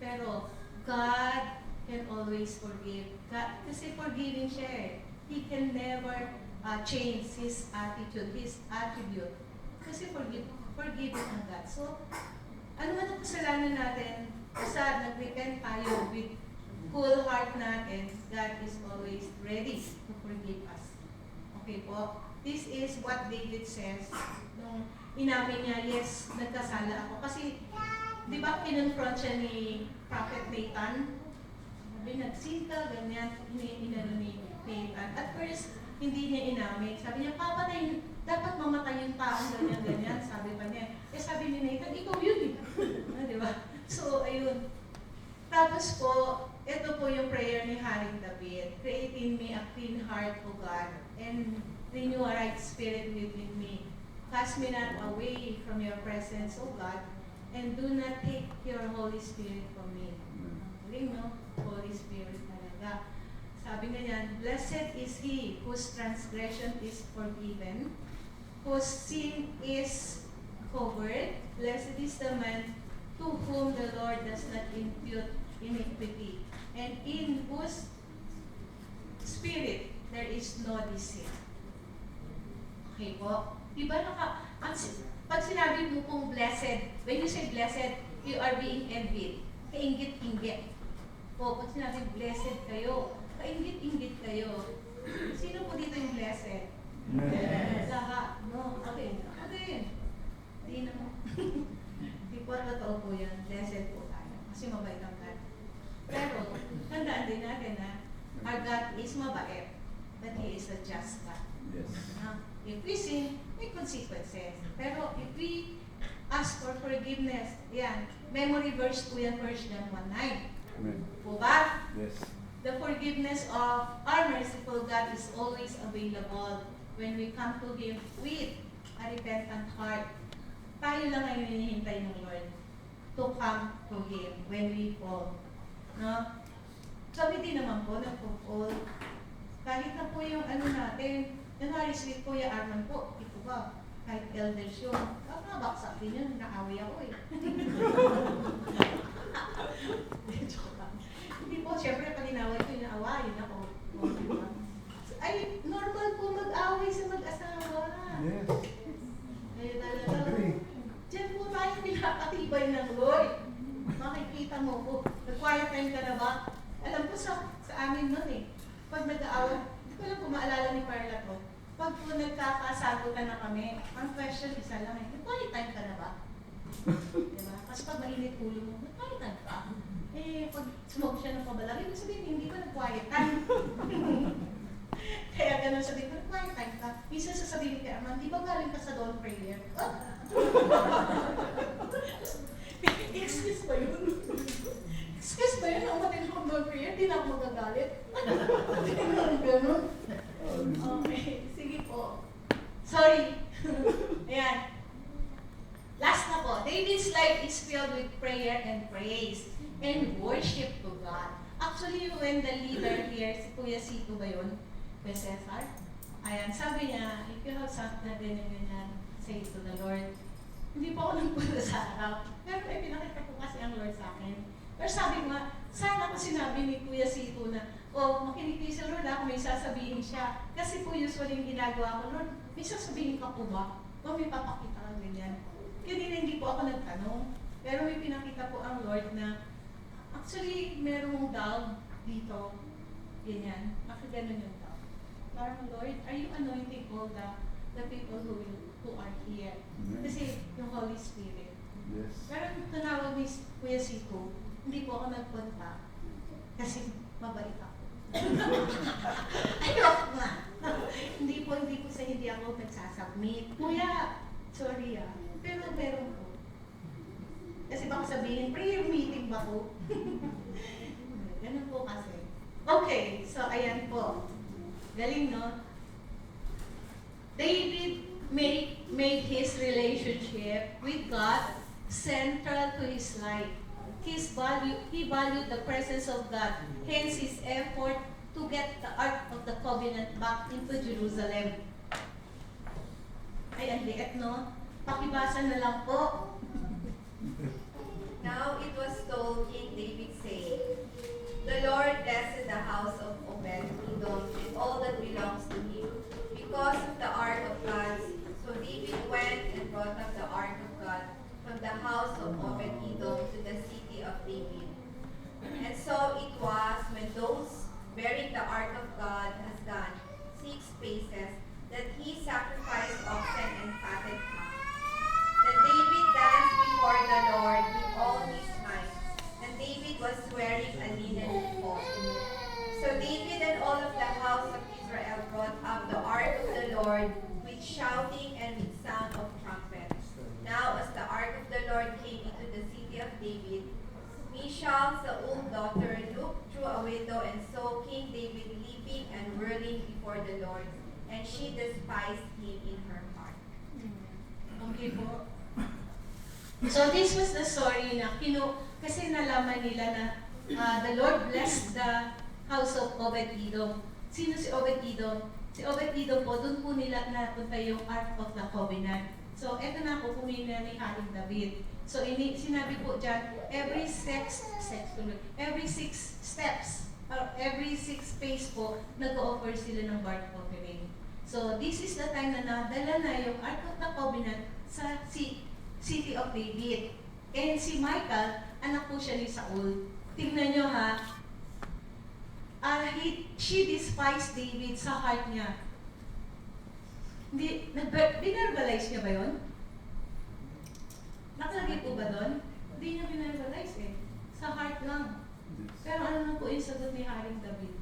Pero God can always forgive. God, kasi forgiving siya eh. He can never change His attitude, His attribute. Kasi forgiving ang God. So, ano man ang kasalanan natin, basta nag-repent tayo with full heart natin, God is always ready to forgive us. Okay po? This is what David says nung inamin niya, yes, nagkasala ako. Kasi, di ba kinonfront siya ni Prophet Nathan? Sabi, nagsin ka, ganyan, inano ni Nathan. At first, hindi niya inamin. Sabi niya, papatay, dapat mamatay yung taong ganyan-ganyan. Sabi pa niya. Sabi ni Nathan, ikaw yun eh. Di ba? So, ayun. Tapos po, ito po yung prayer ni Haring David. Create in me a clean heart, O God, and renew a right spirit within me. Cast me not away from your presence, O God, and do not take your Holy Spirit from me. Galing, no? Holy Spirit talaga. Sabi nga niya, niyan, blessed is he whose transgression is forgiven, whose sin is covered. Blessed is the man to whom the Lord does not impute iniquity, and in whose spirit there is no deceit. Okay po. Diba pag sinabi mo pong blessed, when you say blessed, you are being envied. Kaingit-ingit. Po, pag sinabi blessed kayo, kaingit-ingit kayo. Sino po dito yung blessed? Yes. Lahat. No? Okay. Ako din. Hindi naman. Hindi po totoo po yan. Blessed po tayo. Kasi mabait ang God. Pero, tandaan din natin na our God is mabait, but He is a just God. Yes. If we sin, may consequences. Pero if we ask for forgiveness, yan, memory verse po yan, 1 John 1:9. Amen. Po ba? Yes. The forgiveness of our merciful God is always available when we come to Him with a repentant heart. Tayo lang ang hinihintay ng Lord to come to Him when we fall. No? Sabi din naman po, nagpo-fall. Kahit na po yung ano natin, kunwari si Kuya Arman po, ito ba, kahit elders yun, nakabaksak din yun, naaway ako eh. Joke lang. Hindi po, syempre pag inaway ko, inaawayin ako. O, diba? Ay, normal po mag-away sa mag-asawa. Yes. Kaya talaga, Agree. diyan po tayo pinapatibay ng Lord. Makikita mo po, nag-quiet time ka na ba? Alam ko sa amin nun eh, pag nag-aaway, hindi ko lang kung maalala ni Carla to, pag po nagkakasagutan na kami, ang question isa lang eh, nag-quiet time ka na ba? Diba? Kasi pag mainit ulo mo, nag-quiet time ka? Eh, pag smoke siya ng pabalaki, ibig sabihin, hindi pa nag-quiet time. Kaya ganun sabihin ko, nag-quiet time ka. Minsan sasabihin kay Arman, di ba galing ka sa dawn prayer? Oh. Excuse ba yun? Excuse ba yun? Ang matindi kong dawn prayer, di na ako magagalit. Ganun. Okay, sige po. Sorry. Ayan. Last na po. David's life is filled with prayer and praise and worship to God. Actually, when the leader here, si Kuya Sito ba yun? Kuya Cesar? Ayan, sabi niya, if you have something na ganyan, say to the Lord. Hindi po ako nagpunta sa araw. Pero pinakita ko kasi ang Lord sa akin. Pero sabi ko nga, sana ko sinabi ni Kuya Sito na, makinig kayo sa Lord ako, may sasabihin siya. Kasi po usually yung ginagawa ko, Lord, may sasabihin ka po ba? O may papakita ka ganyan? Kaya hindi po ako nagtanong. Pero may pinakita po ang Lord na, actually, merong dog dito. Ganyan. Bakit ganun yung dog? Parang, Lord, are you anointing all the people who are here? Amen. Kasi yung Holy Spirit. Yes. Pero nung tinawag ni Kuya Sito, hindi po ako nagpunta. Kasi mabait ako. Ayoko nga. hindi po sa hindi ako nagsasubmit. Kuya, sorry pero meron po. Kasi baka sabihin, prayer meeting ba ko? Ganun po kasi. Okay, so ayan po. Galing, no? David made his relationship with God central to his life. He valued the presence of God, hence his effort to get the Ark of the Covenant back into Jerusalem. Ay, ang liit, no? Pakibasa na lang po. Now it was told King David, saying, The Lord blessed the house of Obed-Edom and all that belongs to him, because of the ark of God. So David went and brought up the ark of God from the house of Obed-Edom to the city of David. And so it was when those bearing the ark of God has gone 6 paces that he sacrificed oxen and fatted calves. Then David danced before the Lord with all his might, and David was wearing a linen ephod. So David and all of the house of Israel brought up the ark of the Lord with shouting and with sound of trumpets. Now as the ark of the Lord came into the city of David, Michal, Saul's daughter, looked through a window and saw King David leaping and whirling before the Lord, and she despised him in her heart. Okay po. So this was the story na kasi nalaman nila na the Lord blessed the house of Obed-Edom. Sino si Obed-Edom? Si Obed-Edom po, doon po nila napunta yung Ark of the Covenant. So, eto na po, pumili na ni Haring David. So, sinabi po dyan, every six steps, or every 6 pace po, nag-offer sila ng burnt offering. So, this is the time na nadala na yung Ark of the Covenant sa city of David. And si Michal, anak po siya ni Saul. Tingnan nyo ha, she despised David sa heart niya. Binerbalize niya ba yun? Nakalagay po ba doon? Hindi niya binerbalize eh. Sa heart lang. Pero ano na po yung sagot ni Haring David?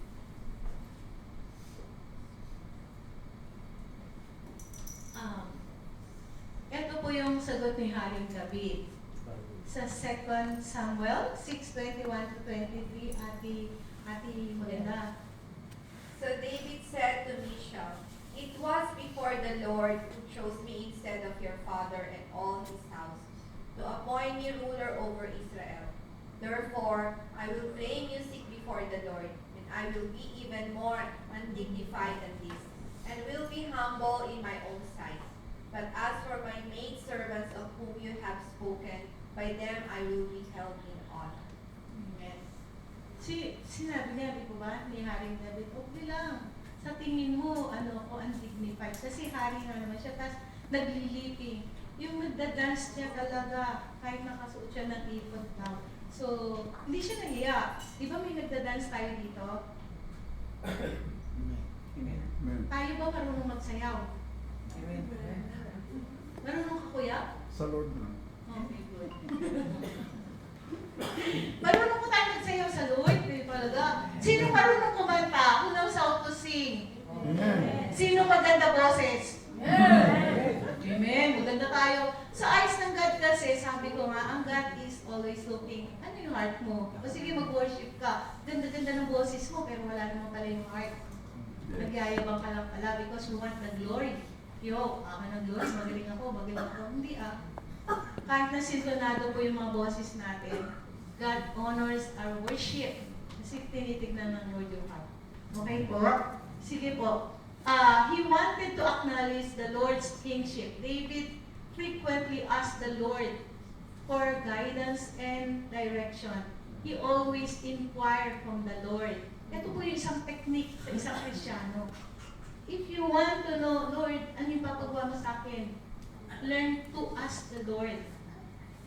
Ito po yung sagot ni Haring David. Sa 2 Samuel 6:21-23, Ati maganda. So David said to Michal, "It was before the Lord who chose me instead of your father and all his house, to appoint me ruler over Israel. Therefore, I will play music before the Lord, and I will be even more undignified than this, and will be humble in my own sight. But as for my maidservants of whom you have spoken, by them I will be held in honor." Amen. Sinabi niya, di po ba, ni Haring David, okay lang. Sa tingin mo, ako, undignified. Kasi hari na naman siya, tapos nagliliping. Yung nagda-dance niya talaga, kahit nakasuot siya ng ipod daw. So, hindi siya nahiya. Di ba may nagda-dance tayo dito? Amen. Tayo ba marunong magsayaw? Marunong ka, kuya? Sa Lord na. Okay, good. Marunong po tayo magsayaw sa Lord, talaga. Sino marunong kumanta? Who knows how to sing? Amen. Sino maganda boses? Amen. Maganda tayo. Sa eyes ng God kasi, sabi ko nga, ang God is always looking. Ano yung heart mo? O sige, mag-worship ka. Ganda-ganda ng boses mo, pero wala naman pala yung heart. Nagyayabang ka lang pala because you want the glory. Yo, ng glory, magaling ako. Hindi Kahit na sintonado po yung mga boses natin, God honors our worship. Kasi tinitignan ng Lord yung heart. Okay po? Sige po. He wanted to acknowledge the Lord's kingship. David frequently asked the Lord for guidance and direction. He always inquired from the Lord. Ito po yung isang technique sa isang Kristiyano. If you want to know, Lord, ano yung papagawa mo sa akin? Learn to ask the Lord.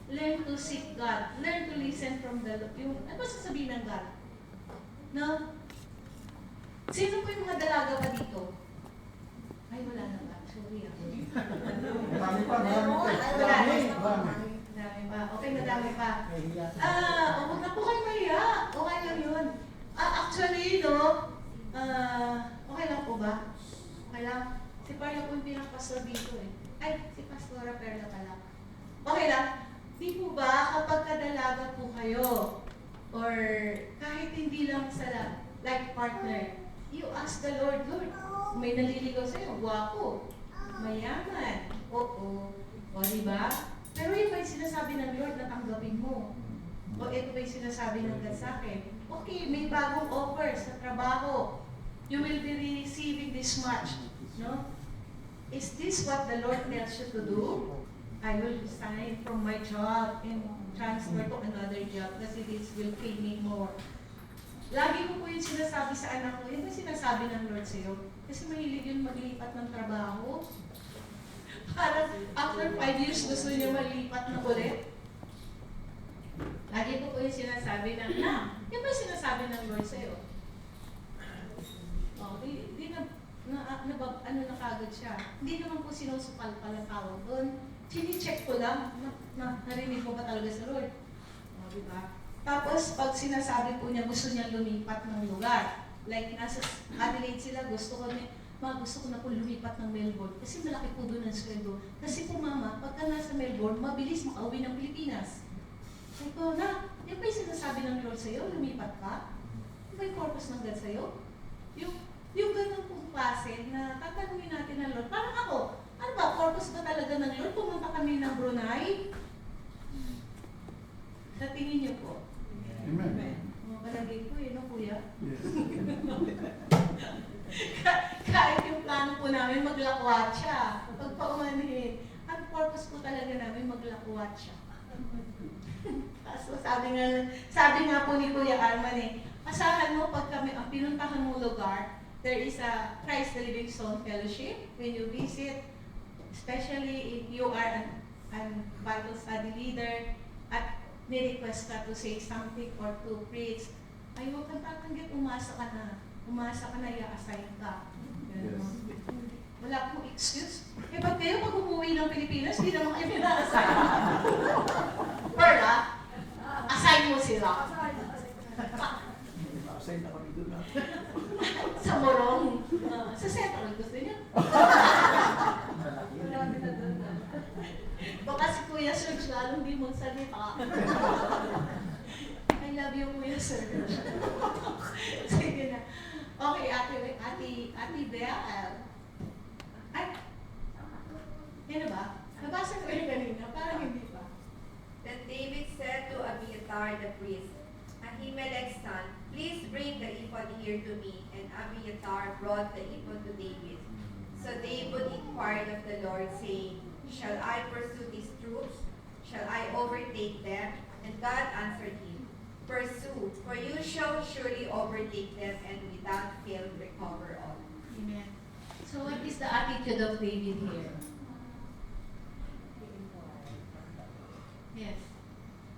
Learn to seek God. Learn to listen from the Lord. Ano ba sasabihin ng God? No? Sino po yung mga dalaga pa dito? Ay, wala na ba? Sorry Marami pa, marami pa. Madami pa. Okay, madami pa. Huwag na po kayo mahiya. Okay lang yun. Actually, okay lang po ba? Okay lang. Si Perla po yung pinaka-pastor dito eh. Ay, si Pastora Perla pala. Okay lang. Di po ba, kapag kadalaga po kayo, or kahit hindi lang sa like partner, you ask the Lord, Lord, may naliligaw sa'yo, guwapo, mayaman, oo, o diba? Pero yun ba yung sinasabi ng Lord na tanggapin mo? O ito ba yung sinasabi ng God sa akin? Okay, may bagong offer sa trabaho. You will be receiving this much. No? Is this what the Lord tells you to do? I will resign from my job and transfer to another job kasi this will pay me more. Lagi ko po yung sinasabi sa anak ko, yun ba sinasabi ng Lord sa'yo? Kasi mahilig yun maglipat ng trabaho. Parang after 5 years gusto niya malipat na ulit. Lagi ko po yung sinasabi ng, yun ba yung sinasabi ng Lord sa'yo? Ano na kagad siya. Hindi naman po sinusupal pala tawag doon. Chine-check ko lang, narinig ko ba talaga sa Lord? O, diba? Tapos, pag sinasabi po niya, gusto niya lumipat ng lugar. Like, nasa Adelaide sila, gusto ko na po lumipat ng Melbourne. Kasi malaki po doon ang sweldo. Kasi po mama, pagka nasa Melbourne, mabilis makauwi ng Pilipinas. Sabi ko, yan ba yung sinasabi ng Lord sa'yo? Lumipat ka? Ano ba yung purpose ng God sa'yo? Yung ganun pong klase na tatanungin natin ng Lord. Parang ako, ano ba, purpose ba talaga ng Lord? Pumunta kami ng Brunei? Sa tingin niyo po? Amen. Palagay ko, yun o kuya? Yes. namin maglakwat siya. Pag paumanhin, ang purpose po talaga namin maglakwat siya. Kaso sabi nga po ni Kuya Arman asahan mo pag kami ang pinuntahan mong lugar, there is a Christ the Living Stone Fellowship when you visit, especially if you are an Bible study leader at ni-request ka to say something or to preach, ay huwag kang tatanggit, umasa ka na, i-assign ka. Yes. Wala pong excuse. Eh, ba't kayo pag umuwi ng Pilipinas, hindi naman kayo pina-assign? Perla, assign mo sila. Assign na kami doon na. Sa Morong. Sa Central, gusto niyo? Baka si Kuya Serge lalong di magsalita. I love you, Kuya Serge. Sige na. Okay, Ate Bea. Ay, yan na ba? Nabasa ko yun kanina, parang hindi pa. Then David said to Abiathar the priest, Ahimelech's son, please bring the ephod here to me. And Abiathar brought the ephod to David. So David inquired of the Lord, saying, shall I pursue these troops? Shall I overtake them? And God answered him, pursue, for you shall surely overtake them and without fail recover all. Amen. So what is the attitude of David here? Yes.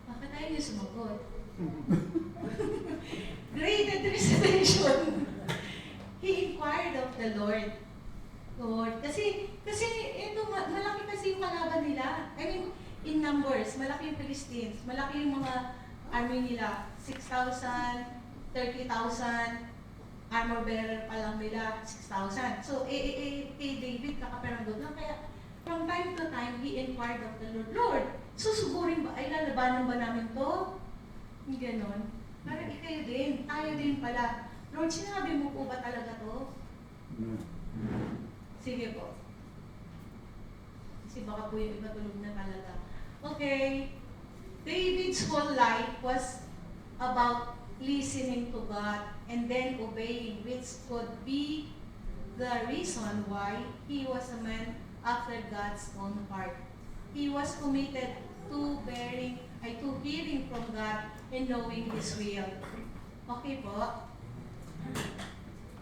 Bakit tayo yung sumagot? Graded recitation. He inquired of the Lord. Lord, kasi ito, malaki kasi yung kalaban nila. I mean, in numbers, malaki yung Philistines, malaki yung mga army nila, 6,000, 30,000, armor bearer pa lang nila, 6,000. So, kay David, kakaperanggot lang. Kaya, from time to time, he inquired of the Lord, Lord, susugurin ba, ay lalabanan ba namin to? Yung ganon. Parang ikayo din, tayo din pala. Lord, sinabi mo po ba talaga to? Sige po. Kasi baka po yung iba tulog na talaga. Okay. David's whole life was about listening to God and then obeying, which could be the reason why he was a man after God's own heart. He was committed to hearing from God and knowing His will. Okay po?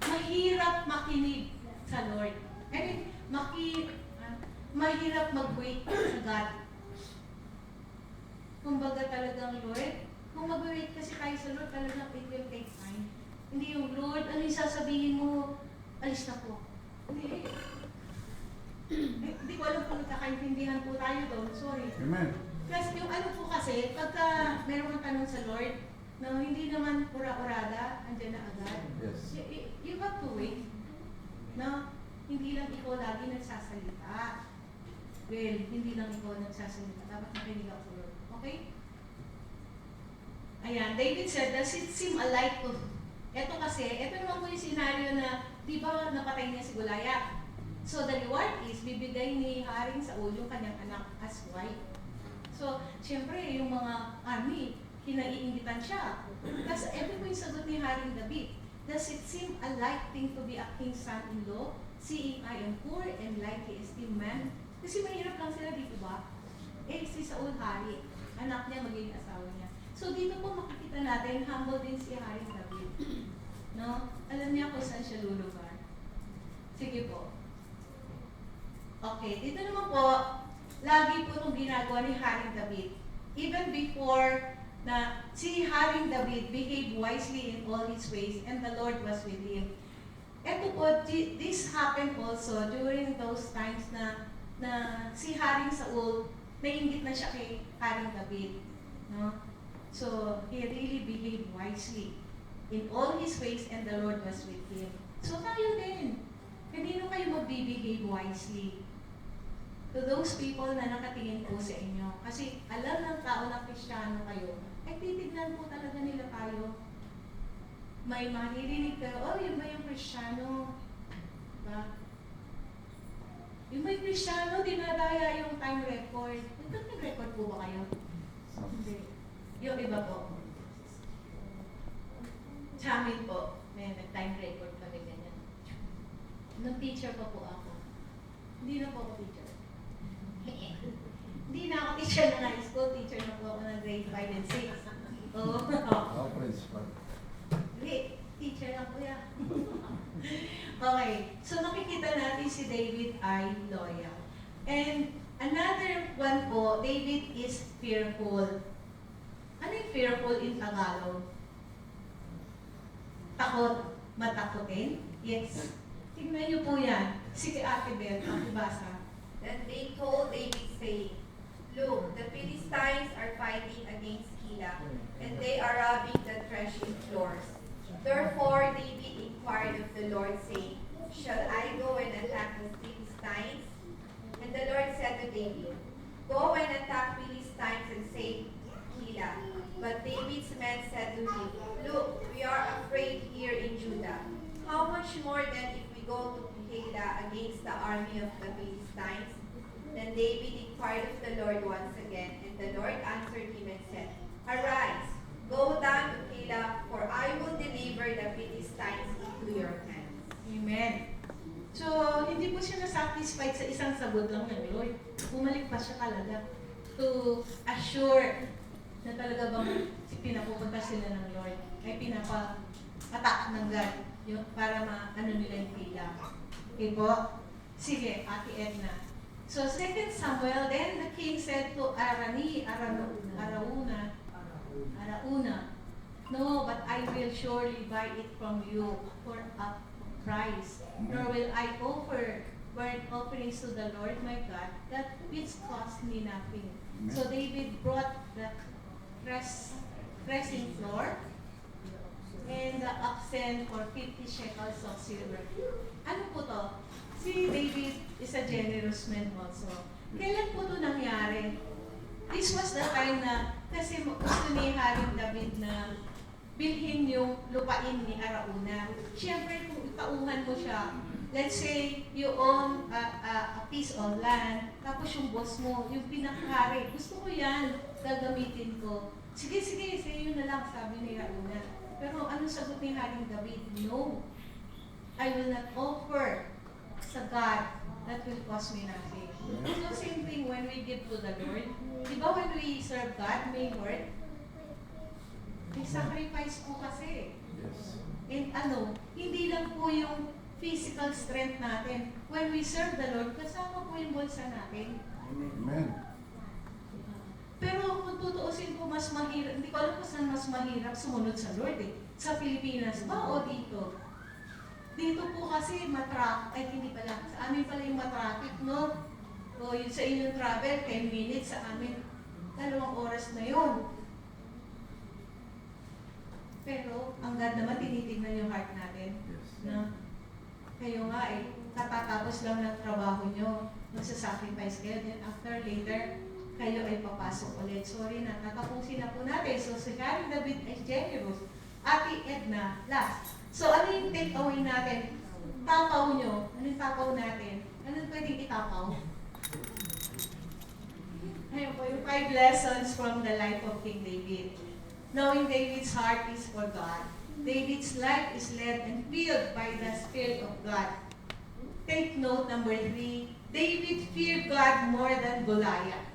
Mahirap makinig sa Lord. I mean, mahirap mag-wait sa God. Kumbaga talagang Lord, kung mag-wait kasi tayo sa Lord, talagang it will take time. Hindi yung Lord, ano yung sasabihin mo, alis na po. Hindi. Hindi ko alam kung nagkakaintindihan po tayo doon. Sorry. Amen. Kasi yung ano po kasi, pagka meron kang tanong sa Lord, na hindi naman ura-urada, andyan na agad. Yes. You have to wait. No? Hindi lang ikaw lagi nagsasalita. Well, hindi lang ikaw nagsasalita. Dapat nakinig ako sa Lord. Okay? Ayan, David said, does it seem alike to... Ito kasi, ito naman po yung scenario na, di ba napatay niya si Goliath? So the reward is, bibigay ni Haring Saul yung kanyang anak as wife. So, siyempre, yung mga army, kinaiingitan siya. Kasi ito po yung sagot ni Haring David. Does it seem a light thing to be a king's son-in-law, seeing I am poor and lightly esteemed man? Kasi mahirap lang sila dito ba? Eh, si Saul hari, anak niya magiging asawa niya. So dito po makikita natin, humble din si Haring David. No? Alam niya kung saan siya lulugar. Sige po. Okay, dito naman po, lagi po itong ginagawa ni Haring David. Even before na si Haring David behaved wisely in all his ways and the Lord was with him. Ito po, this happened also during those times na si Haring Saul, nainggit na siya kay Haring David. No? So, he really behaved wisely in all his ways and the Lord was with him. So, tayo din. Kanino kayo mag-behave wisely? To those people na nakatingin po sa inyo. Kasi alam ng tao na Kristiyano kayo, ay titignan po talaga nila tayo. May maririnig kayo, oh, yun ba yung Kristiyano? Diba? Yung may Kristiyano, dinadaya yung time record. Nag-record po ba kayo? Hindi. Yung iba po. Sa amin po, may nag-time record kami ganyan. Nung teacher pa po ako. Hindi na po ako teacher. Hindi na ako teacher ng high school. Teacher na po ako ng grade 5 and 6. Oo. Ako, principal. Hindi, teacher lang po yan. Okay, so nakikita natin si David ay loyal. And another one po, David is fearful. Ano yung fearful in Tagalog? Takot, matakotin? Yes. Tingnan niyo po yan. Sige, Ate Bel, pakibasa. Then they told David, saying, Look, the Philistines are fighting against Keilah, and they are robbing the threshing floors. Therefore David inquired of the Lord, saying, Shall I go and attack the Philistines? And the Lord said to David, Go and attack Philistines and save Keilah. But David's men said to him, Look, we are afraid here in Judah. How much more then if we go to Keilah against the army of the Philistines? Then David inquired of the Lord once again, and the Lord answered him and said, Arise, go down to Keilah, for I will deliver the Philistines into your hands. Amen. So, hindi po siya na-satisfied sa isang sagot lang ng Lord. Bumalik pa siya talaga to assure na talaga bang pinapupunta sila ng Lord ay pinapa-attack ng God yung, para ma-ano nila yung Keilah. Okay po? Sige, Ate Edna. So, 2 Samuel, then the king said to Arauna, No, but I will surely buy it from you for a price. Nor will I offer burnt offerings to the Lord my God, that which cost me nothing. So David brought the threshing floor and the oxen for 50 shekels of silver. Ano po to? Si David is a generous man also. Kailan po ito nangyari? This was the time na, kasi gusto ni Haring David na bilhin yung lupain ni Arauna. Siyempre, kung itauhan mo siya, let's say, you own a piece of land, tapos yung boss mo, yung pinakahari, gusto ko yan, gagamitin ko. Sige, sa'yo na lang, sabi ni Arauna. Pero ano sagot ni Haring David? No, I will not offer sa God that will cost me nothing. So same thing when we give to the Lord. Di ba when we serve God, may word? May sacrifice po kasi. Yes. And hindi lang po yung physical strength natin. When we serve the Lord, kasama po yung bulsa natin. Amen. Pero kung tutuusin po mas mahirap, hindi ko alam kung saan mas mahirap sumunod sa Lord eh. Sa Pilipinas ba o dito? Dito po kasi hindi pala. Sa amin pala yung matraffic, no? O yun sa inyong travel, 10 minutes, sa amin, 2 oras na yun. Pero, ang God naman, tinitignan yung heart natin. Yes. Na, kayo nga katatapos lang ng trabaho nyo, magsasacrifice kayo, then after later, kayo ay papasok ulit. Sorry na, tatapusin na po natin. So, si Haring David ay generous. Ate Edna, last. So, ano yung take away natin? Tapaw nyo. Ano yung tapaw natin? Ano pwedeng itapaw? Ayun po, yung 5 lessons from the life of King David. Knowing David's heart is for God. David's life is led and filled by the Spirit of God. Take note number 3. David feared God more than Goliath.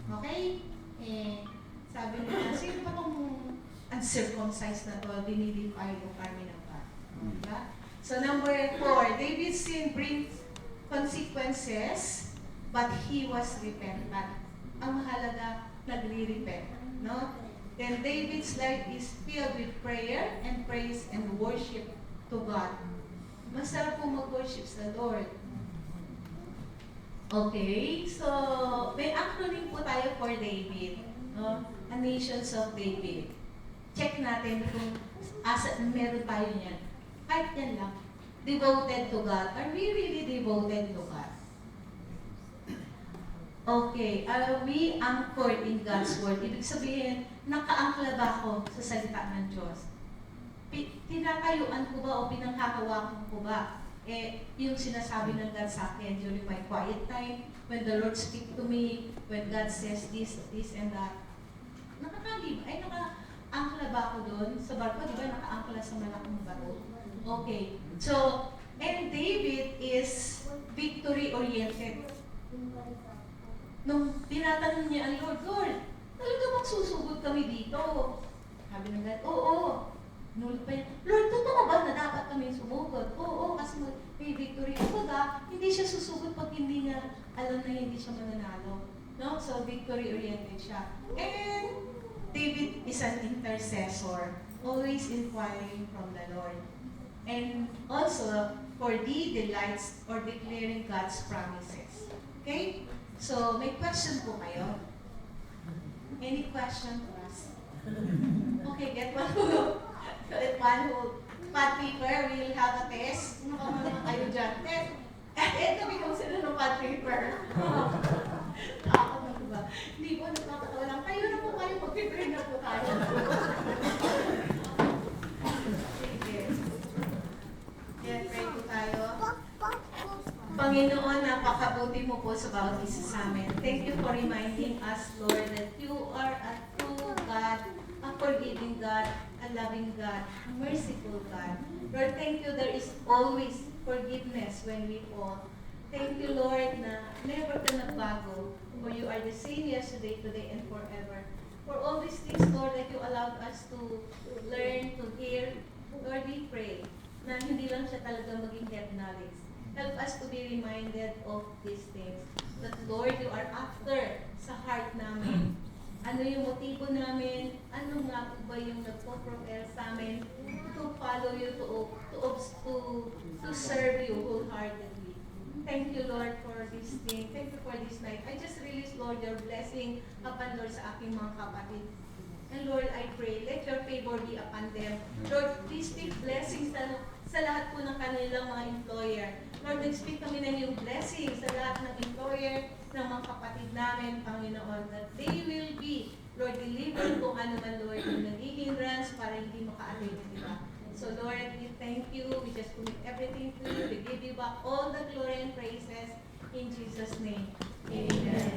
Okay? Sabi nila, sino pa itong uncircumcised na to, dinidefy yung army ng God? Diba? So number 4, David's sin brings consequences, but he was repentant. Ang mahalaga, nagre-repent. No? Then David's life is filled with prayer and praise and worship to God. Masarap po mag-worship sa Lord. Okay, so may acronym po tayo for David. No? A Nations of David. Check natin kung meron tayo niyan. Kahit yan lang. Devoted to God. Are we really devoted to God? Okay, are we anchored in God's Word? Ibig sabihin, nakaangkla ba ako sa salita ng Diyos? Tinatayuan ko ba o pinanghahawakan ko ba? Yung sinasabi ng God sa akin during my quiet time, when the Lord speak to me, when God says this and that. Nakaangkla ba ako doon? Sa barko, di ba nakaangkla sa malaking bato? Okay, so, and David is victory-oriented. Nung tinatanong niya ang Lord, Lord, talaga magsusugod kami dito? Sabi ng God, oo. Nung pa yun, Lord, totoo ba na dapat kami sumugod? Oo, kasi may victory. Kumbaga, hindi siya susugod pag hindi niya alam na hindi siya mananalo. No? So, victory-oriented siya. And David is an intercessor, always inquiring from the Lord. And also, for thee delights or declaring God's promises. Okay? So, may question po kayo? Any question to us? Okay, get one who pad paper, we'll have a test. Ano kayo dyan? Test. Ito, bigyan sila ng pad paper. Ako na ba? Hindi po, nagpapatawa lang. Kayo na po kayo, mag-prepare na po tayo. Sige. Yan, pray po tayo. Panginoon, napakabuti mo po sa bawat isa sa amin. Thank you for reminding us, Lord, that you are a true God, a forgiving God, a loving God, a merciful God. Lord, thank you there is always forgiveness when we fall. Thank you, Lord, na never ka nagbago, for you are the same yesterday, today, and forever. For all these things, Lord, that you allowed us to learn, to hear, Lord, we pray na hindi lang siya talaga maging head knowledge. Help us to be reminded of these things. That, Lord, you are after sa heart namin. Ano yung motibo namin? Ano nga po ba yung nagpo-propel sa amin to follow you, to serve you wholeheartedly? Thank you, Lord, for this thing. Thank you for this night. I just release, Lord, your blessing upon, Lord, sa aking mga kapatid. And Lord, I pray, let your favor be upon them. Lord, please speak blessings sa lahat po ng kanilang mga employer. Lord, nag-speak kami ng iyong blessings sa lahat ng employer, ng mga kapatid namin, Panginoon, that they will be, Lord, delivered kung ano man, Lord, yung naging hindrance para hindi maka-attain ng iba. So, Lord, we thank you. We just commit everything to you. We give you back all the glory and praises in Jesus' name. Amen.